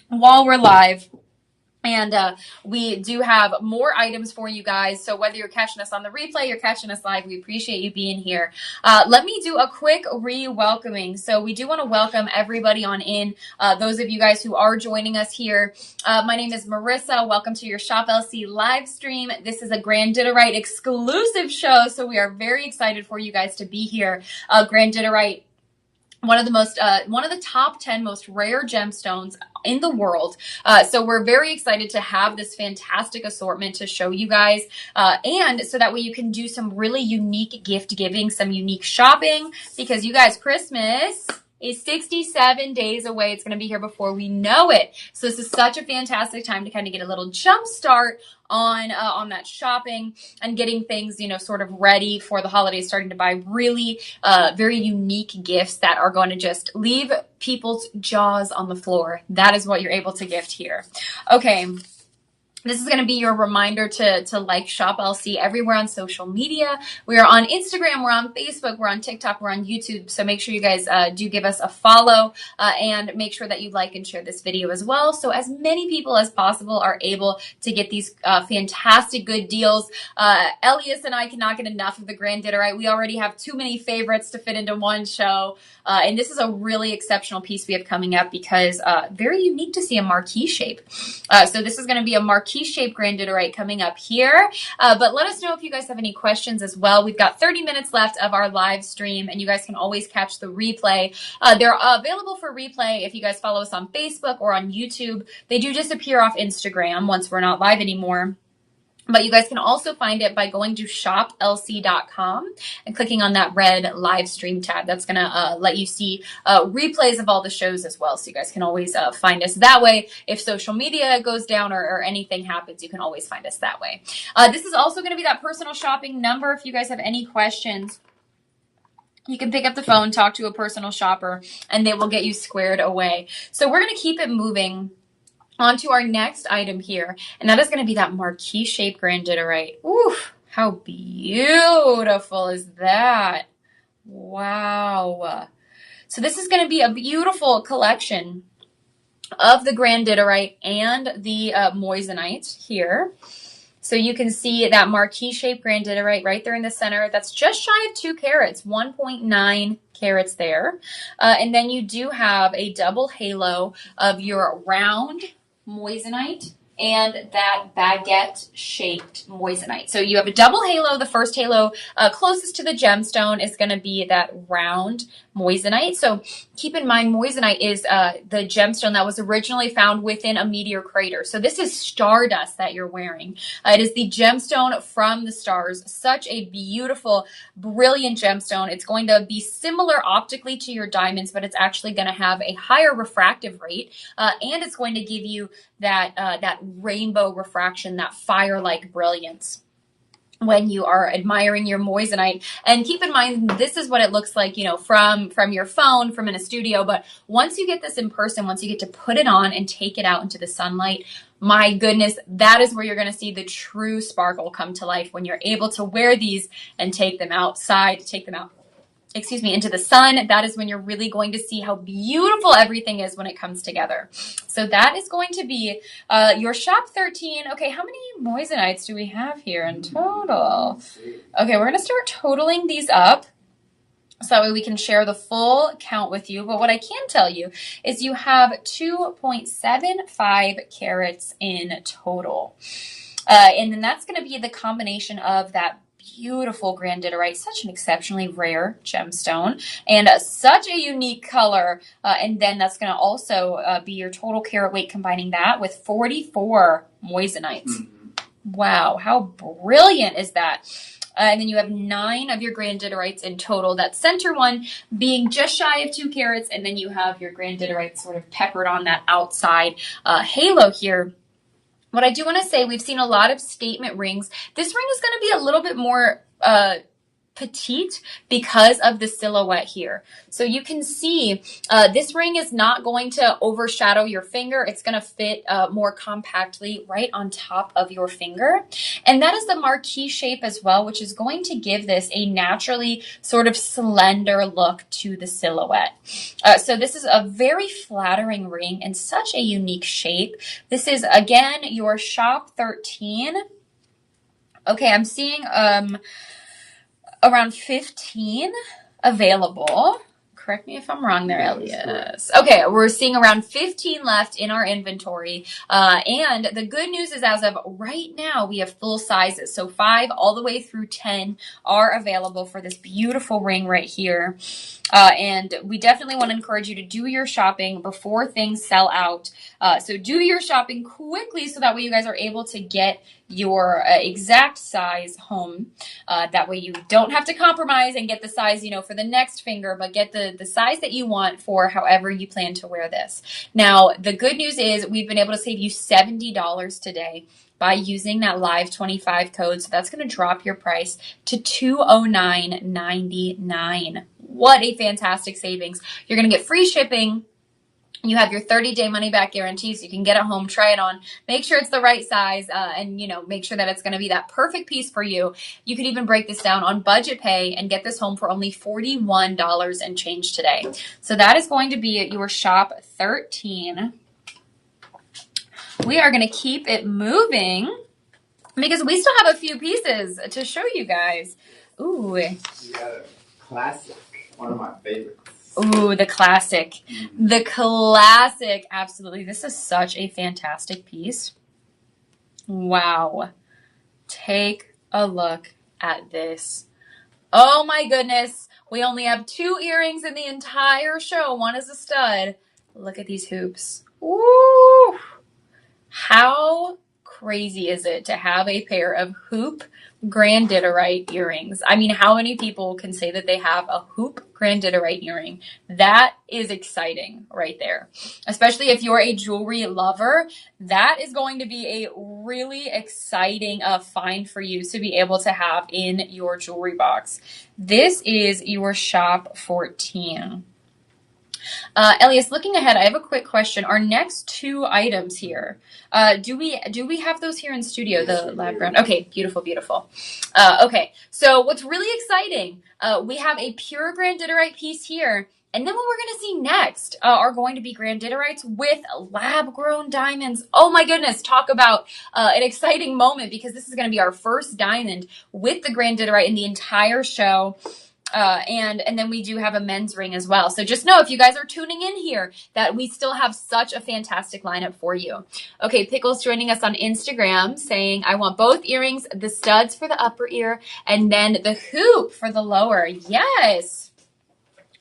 S1: while we're live. And we do have more items for you guys. So whether you're catching us on the replay, you're catching us live, we appreciate you being here. Let me do a quick re-welcoming. So we do want to welcome everybody on in, those of you guys who are joining us here. My name is Marissa. Welcome to your Shop LC live stream. This is a Grandidierite exclusive show. So we are very excited for you guys to be here. Grandidierite, one of the top 10 most rare gemstones in the world. So we're very excited to have this fantastic assortment to show you guys. And so that way you can do some really unique gift giving, some unique shopping, because you guys, Christmas is 67 days away. It's going to be here before we know it. So this is such a fantastic time to kind of get a little jump start on that shopping and getting things, sort of ready for the holidays, starting to buy really very unique gifts that are going to just leave people's jaws on the floor. That is what you're able to gift here. Okay. This is going to be your reminder to like Shop LC everywhere on social media. We are on Instagram, we're on Facebook, we're on TikTok, we're on YouTube. So make sure you guys do give us a follow and make sure that you like and share this video as well. So as many people as possible are able to get these fantastic good deals. Elias and I cannot get enough of the Grandidierite. We already have too many favorites to fit into one show. And this is a really exceptional piece we have coming up because very unique to see a marquee shape. So this is going to be a marquee shape Grandidierite coming up here. But let us know if you guys have any questions as well. We've got 30 minutes left of our live stream, and you guys can always catch the replay. They're available for replay if you guys follow us on Facebook or on YouTube. They do disappear off Instagram once we're not live anymore. But you guys can also find it by going to shoplc.com and clicking on that red live stream tab. That's going to let you see replays of all the shows as well. So you guys can always find us that way. If social media goes down or anything happens, you can always find us that way. This is also going to be that personal shopping number. If you guys have any questions, you can pick up the phone, talk to a personal shopper, and they will get you squared away. So we're going to keep it moving on to our next item here, and that is going to be that marquee shape Grandidierite. Ooh, how beautiful is that? Wow. So this is going to be a beautiful collection of the Grandidierite and the moissanite here. So you can see that marquee shape Grandidierite right there in the center. That's just shy of 2 carats, 1.9 carats there. And then you do have a double halo of your round moissanite and that baguette shaped moissanite. So you have a double halo. The first halo closest to the gemstone is going to be that round moissanite. So keep in mind, moissanite is the gemstone that was originally found within a meteor crater. So this is stardust that you're wearing. It is the gemstone from the stars. Such a beautiful, brilliant gemstone. It's going to be similar optically to your diamonds, but it's actually going to have a higher refractive rate, and it's going to give you that rainbow refraction, that fire-like brilliance when you are admiring your moissanite. And keep in mind, this is what it looks like, you know, from your phone, from in a studio. But once you get this in person, once you get to put it on and take it out into the sunlight, my goodness, that is where you're going to see the true sparkle come to life, when you're able to wear these and take them outside, take them out, into the sun. That is when you're really going to see how beautiful everything is when it comes together. So that is going to be your shop 13. Okay, how many moissanites do we have here in total? Okay, we're going to start totaling these up, so that way we can share the full count with you. But what I can tell you is you have 2.75 carats in total. And then that's going to be the combination of that beautiful Grandidierite, such an exceptionally rare gemstone, and such a unique color. And then that's going to also be your total carat weight, combining that with 44 moissanites. Wow, how brilliant is that? And then you have 9 of your Grandiderites in total. That center one being just shy of 2 carats, and then you have your Grandidierite sort of peppered on that outside halo here. What I do want to say, we've seen a lot of statement rings. This ring is going to be a little bit more petite because of the silhouette here. So you can see this ring is not going to overshadow your finger. It's going to fit more compactly right on top of your finger. And that is the marquee shape as well, which is going to give this a naturally sort of slender look to the silhouette. So this is a very flattering ring and such a unique shape. This is, again, your shop 13. Okay, I'm seeing around 15 available. Correct me if I'm wrong there, Elias. Okay, we're seeing around 15 left in our inventory. And the good news is, as of right now, we have full sizes. So 5 all the way through 10 are available for this beautiful ring right here. And we definitely want to encourage you to do your shopping before things sell out. So do your shopping quickly, so that way you guys are able to get your exact size home. That way you don't have to compromise and get the size, you know, for the next finger, but get the size that you want for however you plan to wear this. Now, the good news is we've been able to save you $70 today by using that Live 25 code. So that's going to drop your price to $209.99. What a fantastic savings. You're going to get free shipping. You have your 30-day money-back guarantee, so you can get it home, try it on, make sure it's the right size, and, you know, make sure that it's going to be that perfect piece for you. You could even break this down on budget pay and get this home for only $41 and change today. So that is going to be at your shop 13. We are going to keep it moving because we still have a few pieces to show you guys. Ooh.
S2: You got a classic, one of my favorites.
S1: Ooh, the classic. The classic. Absolutely. This is such a fantastic piece. Wow. Take a look at this. Oh my goodness. We only have 2 earrings in the entire show. One is a stud. Look at these hoops. Ooh. How crazy is it to have a pair of hoop Grandidierite earrings? I mean, how many people can say that they have a hoop Grandidierite earring? That is exciting right there. Especially if you're a jewelry lover, that is going to be a really exciting find for you to be able to have in your jewelry box. This is your shop 14. Elias, looking ahead, I have a quick question. Our next 2 items here, do we have those here in studio? Yes, the lab ground. Okay, beautiful, beautiful. Okay, so what's really exciting, we have a pure Grandidierite piece here. And then what we're going to see next are going to be Grandiderites with lab-grown diamonds. Oh my goodness, talk about an exciting moment, because this is going to be our first diamond with the Grandidierite in the entire show. And then we do have a men's ring as well. So just know, if you guys are tuning in here, that we still have such a fantastic lineup for you. Okay, Pickle's joining us on Instagram saying, I want both earrings, the studs for the upper ear, and then the hoop for the lower. Yes.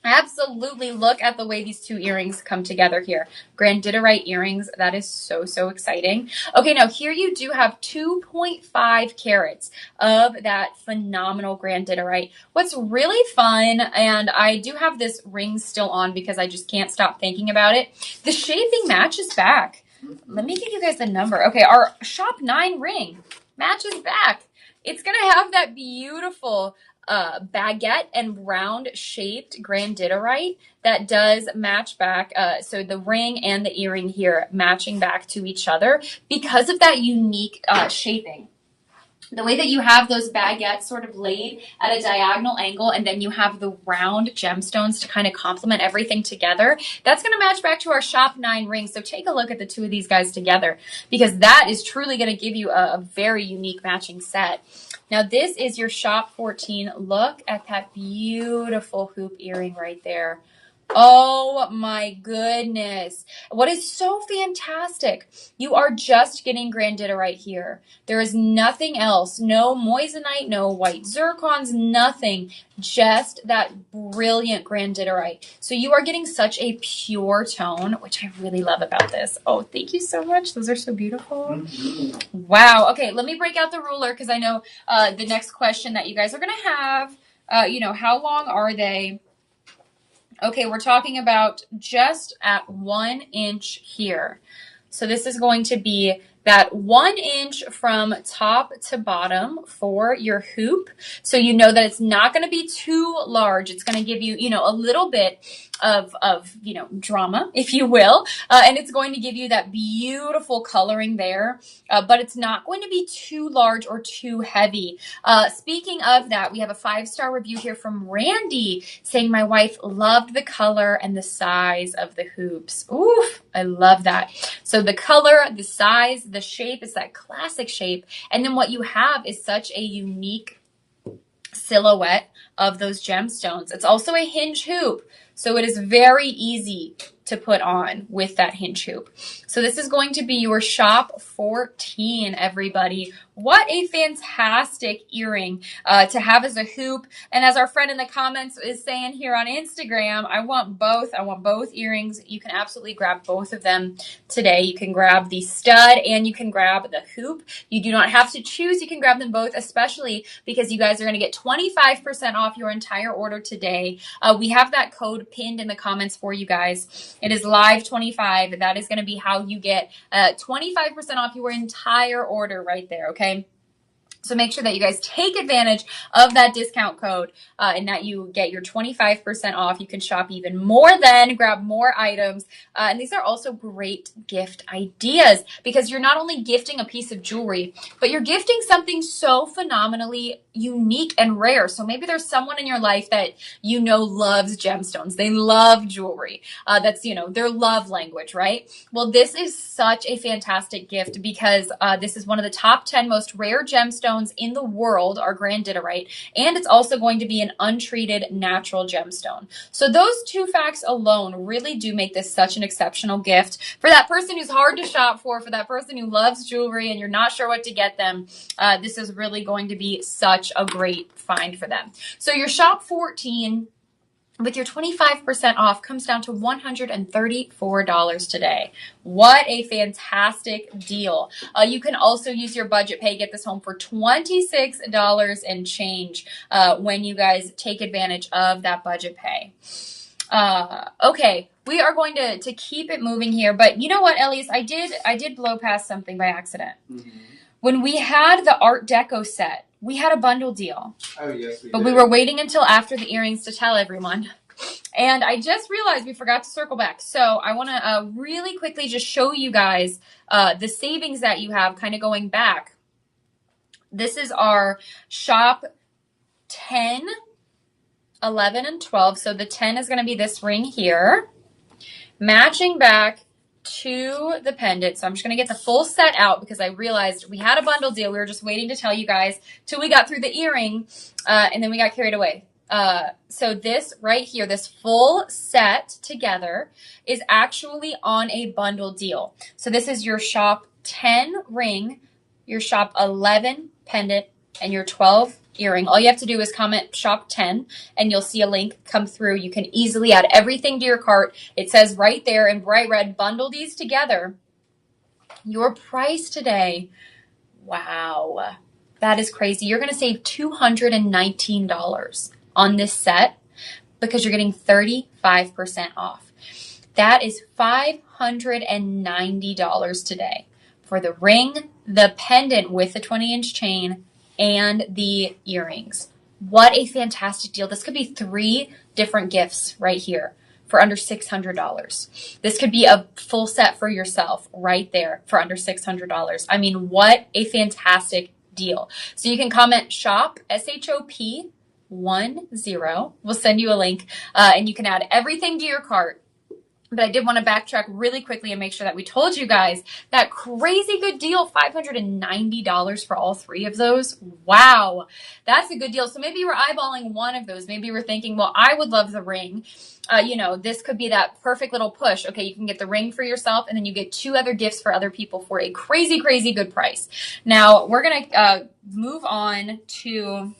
S1: Absolutely. Look at the way these 2 earrings come together here. Grandidierite earrings. That is so, so exciting. Okay, now here you do have 2.5 carats of that phenomenal Grandidierite. What's really fun, and I do have this ring still on because I just can't stop thinking about it, the shaping matches back. Let me give you guys the number. Okay, our shop 9 ring matches back. It's going to have that beautiful baguette and round shaped Grandidierite that does match back. So the ring and the earring here matching back to each other because of that unique shaping. The way that you have those baguettes sort of laid at a diagonal angle, and then you have the round gemstones to kind of complement everything together, that's going to match back to our shop 9 ring. So take a look at the 2 of these guys together, because that is truly going to give you a very unique matching set. Now this is your shop 14. Look at that beautiful hoop earring right there. Oh my goodness. What is so fantastic, you are just getting Grandidierite here. There is nothing else. No moissanite, no white zircons, nothing. Just that brilliant Grandidierite. So you are getting such a pure tone, which I really love about this. Oh, thank you so much. Those are so beautiful. Mm-hmm. Wow. Okay, let me break out the ruler, because I know the next question that you guys are going to have, how long are they? Okay, we're talking about just at 1 inch here. So this is going to be that 1 inch from top to bottom for your hoop. So you know that it's not going to be too large. It's going to give you, a little bit of drama, if you will. And it's going to give you that beautiful coloring there. But it's not going to be too large or too heavy. Speaking of that, we have a 5-star review here from Randy saying, my wife loved the color and the size of the hoops. Oof, I love that. So the color, the size, the shape is that classic shape. And then what you have is such a unique silhouette of those gemstones. It's also a hinge hoop, so it is very easy to put on with that hinge hoop. So this is going to be your shop 14, everybody. What a fantastic earring to have as a hoop. And as our friend in the comments is saying here on Instagram, I want both. I want both earrings. You can absolutely grab both of them today. You can grab the stud and you can grab the hoop. You do not have to choose. You can grab them both, especially because you guys are going to get 25% off your entire order today. We have that code pinned in the comments for you guys. It is live25. That is going to be how you get 25% off your entire order right there, okay? So make sure that you guys take advantage of that discount code and that you get your 25% off. You can shop even more then, grab more items. And these are also great gift ideas because you're not only gifting a piece of jewelry, but you're gifting something so phenomenally unique and rare. So maybe there's someone in your life that loves gemstones. They love jewelry. That's, their love language, right? Well, this is such a fantastic gift because this is one of the top 10 most rare gemstones in the world, are Grandidierite, and it's also going to be an untreated natural gemstone. So those 2 facts alone really do make this such an exceptional gift for that person who's hard to shop for that person who loves jewelry and you're not sure what to get them. This is really going to be such a great find for them. So your shop 14 with your 25% off comes down to $134 today. What a fantastic deal. You can also use your budget pay, get this home for $26 and change when you guys take advantage of that budget pay. Okay, we are going to keep it moving here, but you know what, Elias, I did blow past something by accident. Mm-hmm. When we had the Art Deco set, we had a bundle deal.
S2: Oh, yes, we did.
S1: But we were waiting until after the earrings to tell everyone. And I just realized we forgot to circle back. So I want to really quickly just show you guys the savings that you have kind of going back. This is our shop 10, 11, and 12. So the 10 is going to be this ring here. Matching back to the pendant. So I'm just going to get the full set out because I realized we had a bundle deal. We were just waiting to tell you guys till we got through the earring and then we got carried away. So this right here, this full set together is actually on a bundle deal. So this is your shop 10 ring, your shop 11 pendant, and your 12 earring. All you have to do is comment shop 10 and you'll see a link come through. You can easily add everything to your cart. It says right there in bright red, bundle these together. Your price today, wow, that is crazy. You're going to save $219 on this set because you're getting 35% off. That is $590 today for the ring, the pendant with the 20-inch chain, and the earrings. What a fantastic deal. This could be 3 different gifts right here for under $600. This could be a full set for yourself right there for under $600. I mean, what a fantastic deal. So you can comment shop, SHOP 10. We'll send you a link and you can add everything to your cart. But I did want to backtrack really quickly and make sure that we told you guys that crazy good deal, $590 for all 3 of those. Wow, that's a good deal. So maybe you were eyeballing one of those. Maybe you were thinking, well, I would love the ring. This could be that perfect little push. Okay, you can get the ring for yourself and then you get 2 other gifts for other people for a crazy, crazy good price. Now, we're going to move on to,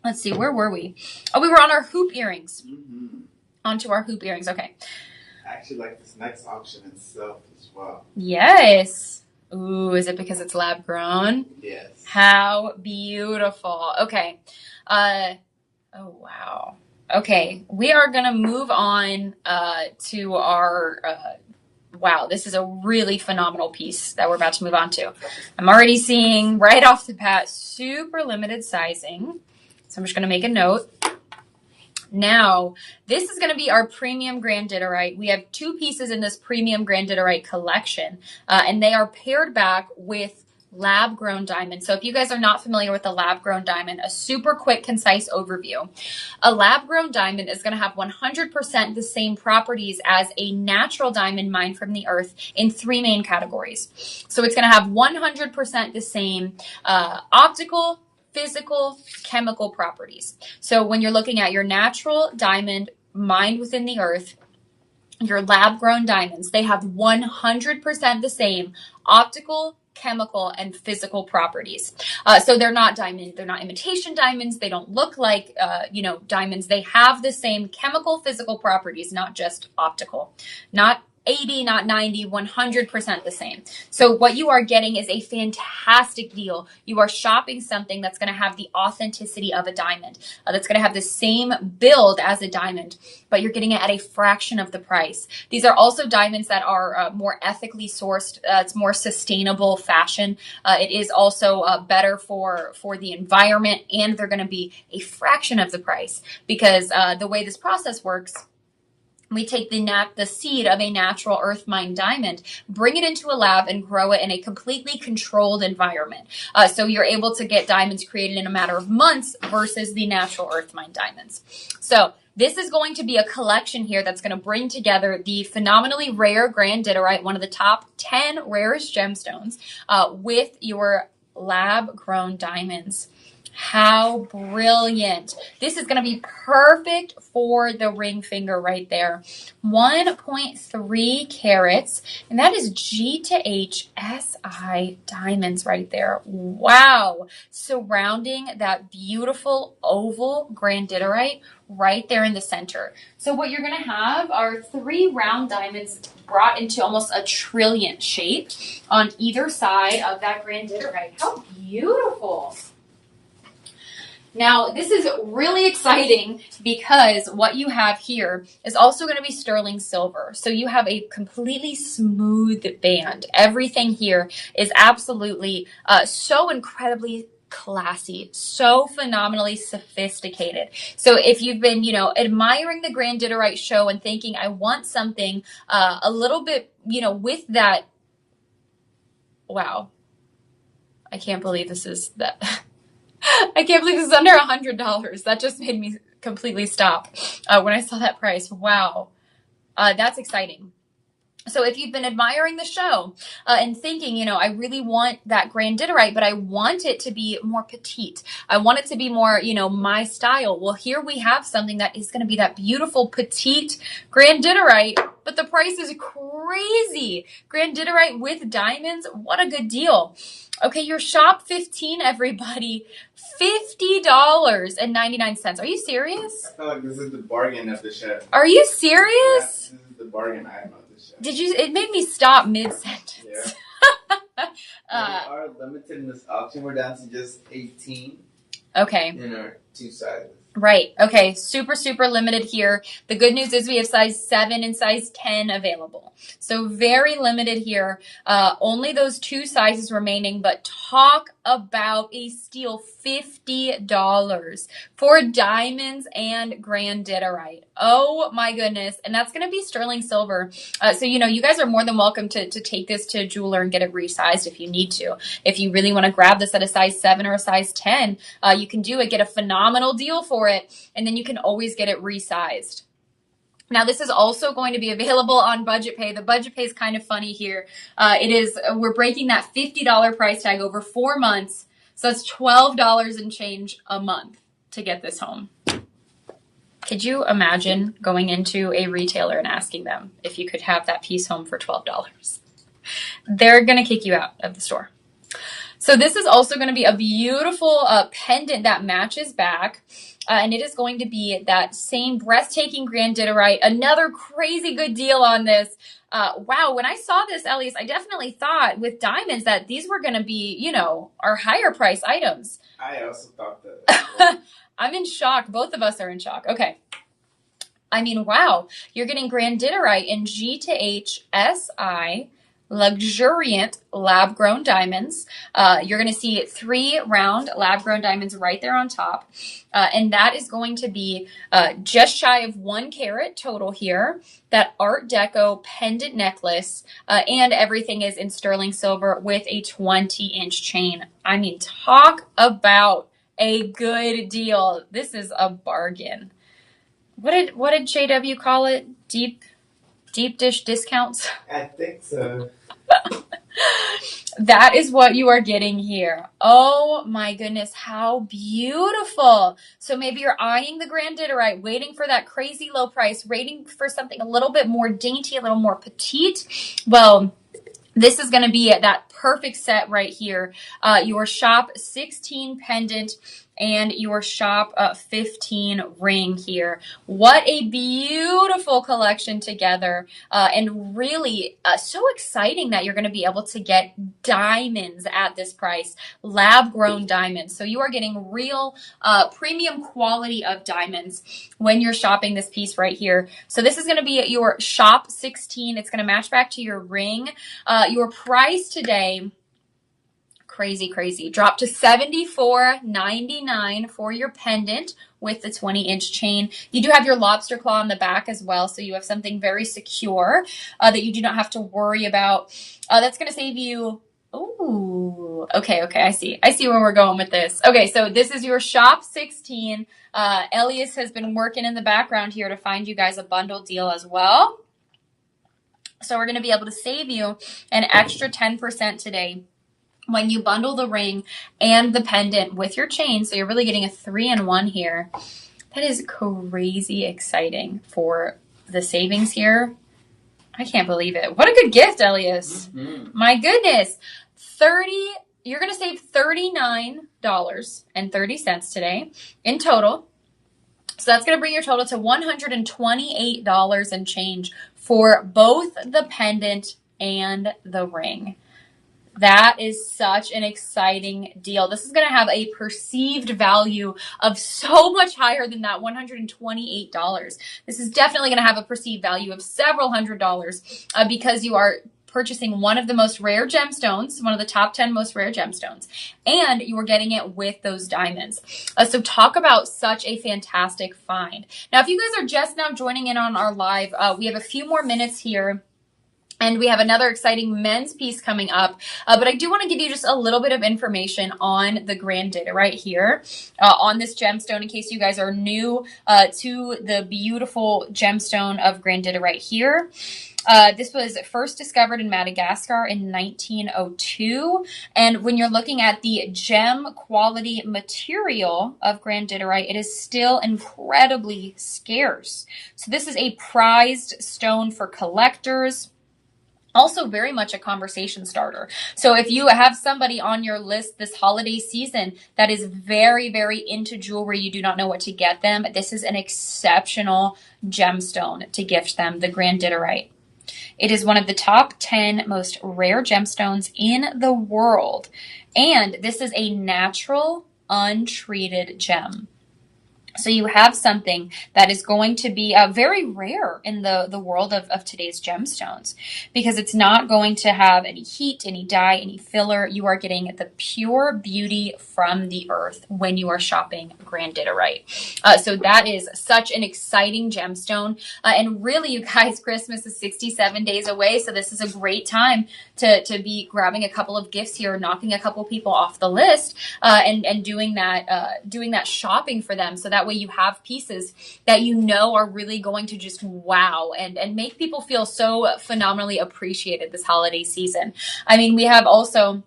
S1: let's see, where were we? Oh, we were on our hoop earrings. Mm-hmm. Onto our hoop earrings. Okay.
S2: I actually like this next option itself as well.
S1: Yes. Ooh, is it because it's lab grown?
S2: Yes.
S1: How beautiful. Okay. Oh, wow. Okay. We are going to move on to our, wow, this is a really phenomenal piece that we're about to move on to. I'm already seeing right off the bat, super limited sizing. So I'm just going to make a note. Now, this is going to be our premium Grandidierite. We have 2 pieces in this premium Grandidierite collection, and they are paired back with lab-grown diamond. So if you guys are not familiar with the lab-grown diamond, a super quick, concise overview. A lab-grown diamond is going to have 100% the same properties as a natural diamond mined from the earth in 3 main categories. So it's going to have 100% the same optical, physical, chemical properties. So when you're looking at your natural diamond mined within the earth, your lab-grown diamonds, they have 100% the same optical, chemical, and physical properties. So they're not diamond, they're not imitation diamonds. They don't look like, diamonds. They have the same chemical, physical properties, not just optical. Not 80, not 90, 100% the same. So what you are getting is a fantastic deal. You are shopping something that's going to have the authenticity of a diamond, that's going to have the same build as a diamond, but you're getting it at a fraction of the price. These are also diamonds that are more ethically sourced. It's more sustainable fashion. It is also better for the environment, and they're going to be a fraction of the price because the way this process works, we take the seed of a natural earth mined diamond, bring it into a lab, and grow it in a completely controlled environment. So you're able to get diamonds created in a matter of months versus the natural earth mined diamonds. So this is going to be a collection here that's going to bring together the phenomenally rare Grandidierite, one of the top 10 rarest gemstones, with your lab-grown diamonds. How brilliant. This is going to be perfect for the ring finger right there. 1.3 carats, and that is G to H SI diamonds right there. Wow. Surrounding that beautiful oval grandidierite right there in the center. So what you're going to have are 3 round diamonds brought into almost a trillion shape on either side of that grandidierite. How beautiful. Now, this is really exciting because what you have here is also going to be sterling silver. So you have a completely smooth band. Everything here is absolutely so incredibly classy, so phenomenally sophisticated. So if you've been, admiring the Grandidierite show and thinking, I want something a little bit, with that, wow, I can't believe this is that. I can't believe this is under $100. That just made me completely stop when I saw that price. Wow. That's exciting. So if you've been admiring the show and thinking, I really want that Grandidierite, but I want it to be more petite. I want it to be more, my style. Well, here we have something that is going to be that beautiful petite Grandidierite, but the price is crazy. Grandidierite with diamonds. What a good deal. Okay, your shop 15, everybody. $50.99. Are you serious?
S2: I feel like this is the bargain of the show.
S1: Are you serious?
S2: Yeah, this is the bargain item of the show.
S1: It made me stop mid-sentence.
S2: Yeah. We are limited in this auction. We're down to just 18.
S1: Okay.
S2: In our 2 sizes.
S1: Right. Okay. Super, super limited here. The good news is we have size 7 and size 10 available. So very limited here. Only those 2 sizes remaining, but talk about a steal. $50 for diamonds and Grandidierite. Oh my goodness. And that's going to be sterling silver. So, you guys are more than welcome to take this to a jeweler and get it resized if you need to. If you really want to grab this at a size 7 or a size 10, you can do it, get a phenomenal deal for it, and then you can always get it resized. Now, this is also going to be available on Budget Pay. The Budget Pay is kind of funny here. We're breaking that $50 price tag over 4 months. So it's $12 and change a month to get this home. Could you imagine going into a retailer and asking them if you could have that piece home for $12? They're going to kick you out of the store. So this is also going to be a beautiful pendant that matches back. And it is going to be that same breathtaking Grandidierite. Another crazy good deal on this. Wow, when I saw this, Elias, I definitely thought with diamonds that these were going to be, our higher price items.
S2: I also thought that.
S1: I'm in shock. Both of us are in shock. Okay. I mean, wow. You're getting Grandidierite in G to H SI. Luxuriant lab-grown diamonds. You're going to see 3 round lab-grown diamonds right there on top. And that is going to be just shy of 1 carat total here. That Art Deco pendant necklace. And everything is in sterling silver with a 20-inch chain. I mean, talk about a good deal. This is a bargain. What did JW call it? Deep dish discounts?
S2: I think so.
S1: That is what you are getting here. Oh my goodness, how beautiful. So maybe you're eyeing the Grandidierite, waiting for that crazy low price, waiting for something a little bit more dainty, a little more petite. Well, this is going to be that perfect set right here. Your shop 16 pendant and your shop 15 ring here. What a beautiful collection together. And really so exciting that you're going to be able to get diamonds at this price. Lab grown diamonds. So you are getting real premium quality of diamonds when you're shopping this piece right here. So this is going to be your shop 16. It's going to match back to your ring. Your price today, crazy, dropped to $74.99 for your pendant with the 20-inch chain. You do have your lobster claw on the back as well, so you have something very secure that you do not have to worry about. That's going to save you. Ooh, okay, I see where we're going with this. Okay, so this is your shop 16. Elias has been working in the background here to find you guys a bundle deal as well. So we're going to be able to save you an extra 10% today when you bundle the ring and the pendant with your chain. So you're really getting a 3-in-1 here. That is crazy exciting for the savings here. I can't believe it. What a good gift, Elias. My goodness. You're going to save $39.30 today in total. So that's going to bring your total to $128 and change for both the pendant and the ring. That is such an exciting deal. This is going to have a perceived value of so much higher than that $128. This is definitely going to have a perceived value of several $100s because you are purchasing one of the most rare gemstones, one of the top 10 most rare gemstones, and you are getting it with those diamonds. So talk about such a fantastic find. Now, if you guys are just now joining in on our live, we have a few more minutes here. And we have another exciting men's piece coming up. But I do want to give you just a little bit of information on the Grandidierite here on this gemstone in case you guys are new to the beautiful gemstone of Grandidierite here. This was first discovered in Madagascar in 1902. And when you're looking at the gem quality material of Grandidierite, it is still incredibly scarce. So this is a prized stone for collectors. Also very much a conversation starter. So if you have somebody on your list this holiday season that is very, very into jewelry, you do not know what to get them, this is an exceptional gemstone to gift them, the Grandidierite. It is one of the top 10 most rare gemstones in the world. And this is a natural, untreated gem. So you have something that is going to be very rare in the world of today's gemstones because it's not going to have any heat, any dye, any filler. You are getting the pure beauty from the earth when you are shopping Grandidierite. So that is such an exciting gemstone. And really, you guys, Christmas is 67 days away. So this is a great time to be grabbing a couple of gifts here, knocking a couple people off the list and doing that shopping for them. So that way you have pieces that you know are really going to just wow and make people feel so phenomenally appreciated this holiday season. I mean, we have also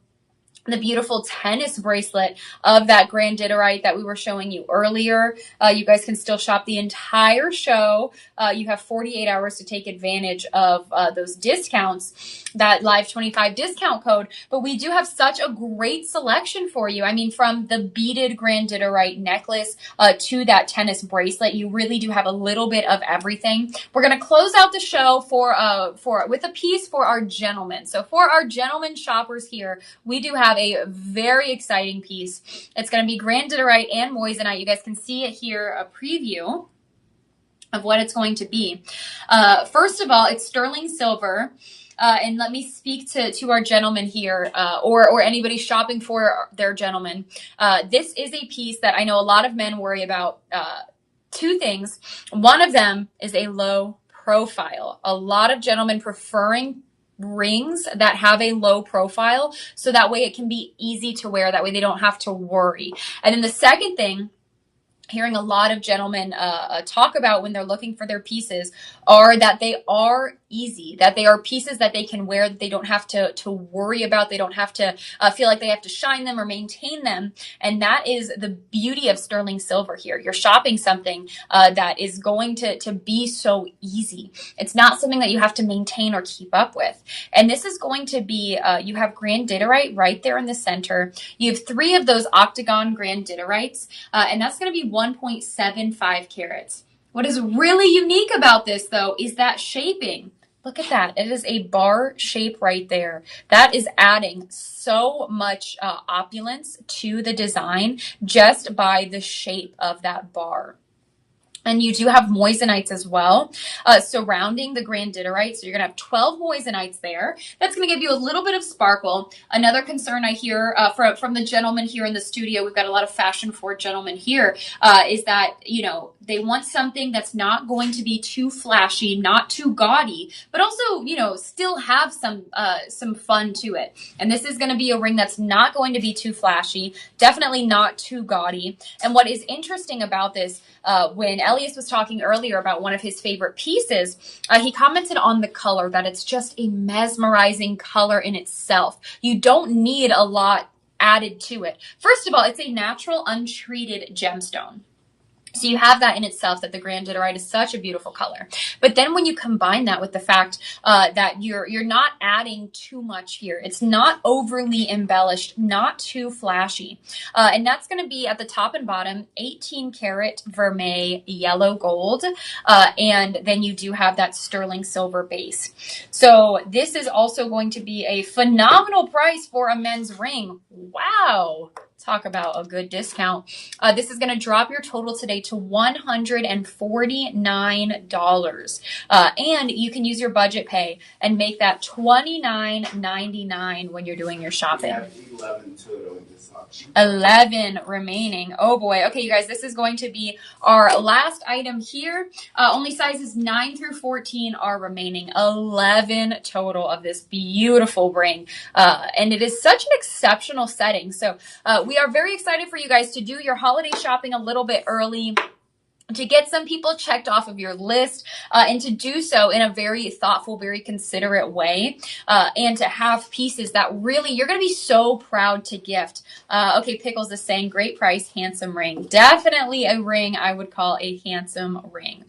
S1: the beautiful tennis bracelet of that Grandidierite that we were showing you earlier. You guys can still shop the entire show. You have 48 hours to take advantage of those discounts, that Live 25 discount code. But we do have such a great selection for you. I mean, from the beaded Grandidierite necklace to that tennis bracelet, you really do have a little bit of everything. We're going to close out the show with a piece for our gentlemen. So for our gentlemen shoppers here, we do have a very exciting piece. It's going to be Grandidierite and moissanite. You guys can see it here, a preview of what it's going to be. First of all, it's sterling silver. And let me speak to our gentlemen here, or anybody shopping for their gentleman. This is a piece that I know a lot of men worry about. Two things. One of them is a low profile. A lot of gentlemen preferring rings that have a low profile, so that way it can be easy to wear. That way they don't have to worry. And then the second thing, hearing a lot of gentlemen talk about when they're looking for their pieces, are that they are easy, that they are pieces that they can wear, that they don't have to worry about. They don't have to feel like they have to shine them or maintain them. And that is the beauty of sterling silver here. You're shopping something that is going to be so easy. It's not something that you have to maintain or keep up with. And this is going to be, you have Grandidierite right there in the center. You have 3 of those octagon Grandiderites, and that's going to be 1.75 carats. What is really unique about this, though, is that shaping. Look at that. It is a bar shape right there. That is adding so much opulence to the design just by the shape of that bar. And you do have moissanites as well surrounding the Grandidierite. So you're going to have 12 moissanites there. That's going to give you a little bit of sparkle. Another concern I hear from the gentleman here in the studio, we've got a lot of fashion forward gentlemen here, is that, you know, They want something that's not going to be too flashy, not too gaudy, but also, you know, still have some fun to it. And this is going to be a ring that's not going to be too flashy, definitely not too gaudy. And what is interesting about this, when Elias was talking earlier about one of his favorite pieces, he commented on the color, that it's just a mesmerizing color in itself. You don't need a lot added to it. First of all, it's a natural, untreated gemstone. So you have that in itself, that the Grandidierite is such a beautiful color. But then when you combine that with the fact that you're not adding too much here, it's not overly embellished, not too flashy. And that's going to be at the top and bottom, 18 karat vermeil yellow gold. And then you do have that sterling silver base. So this is also going to be a phenomenal price for a men's ring. Wow. Talk about a good discount. This is going to drop your total today to $149. And you can use your budget pay and make that $29.99 when you're doing your shopping.
S2: We have 11 total in this auction.
S1: 11 remaining. Oh boy. Okay, you guys, this is going to be our last item here. Only sizes 9 through 14 are remaining. 11 total of this beautiful ring. And it is such an exceptional setting. So we are very excited for you guys to do your holiday shopping a little bit early, to get some people checked off of your list, and to do so in a very thoughtful, very considerate way, and to have pieces that really you're going to be so proud to gift. Okay, Pickles is saying, great price, handsome ring. Definitely a ring I would call a handsome ring.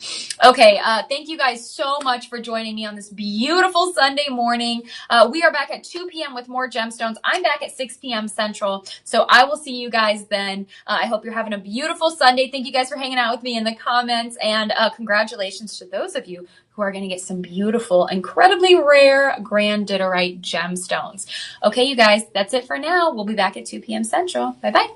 S1: Okay, thank you guys so much for joining me on this beautiful Sunday morning. We are back at 2 p.m. with more gemstones. I'm back at 6 p.m. Central, so I will see you guys then. I hope you're having a beautiful Sunday. Thank you guys for hanging out with me in the comments, and congratulations to those of you who are going to get some beautiful, incredibly rare Grandidierite gemstones. Okay, you guys, that's it for now. We'll be back at 2 p.m. Central. Bye-bye.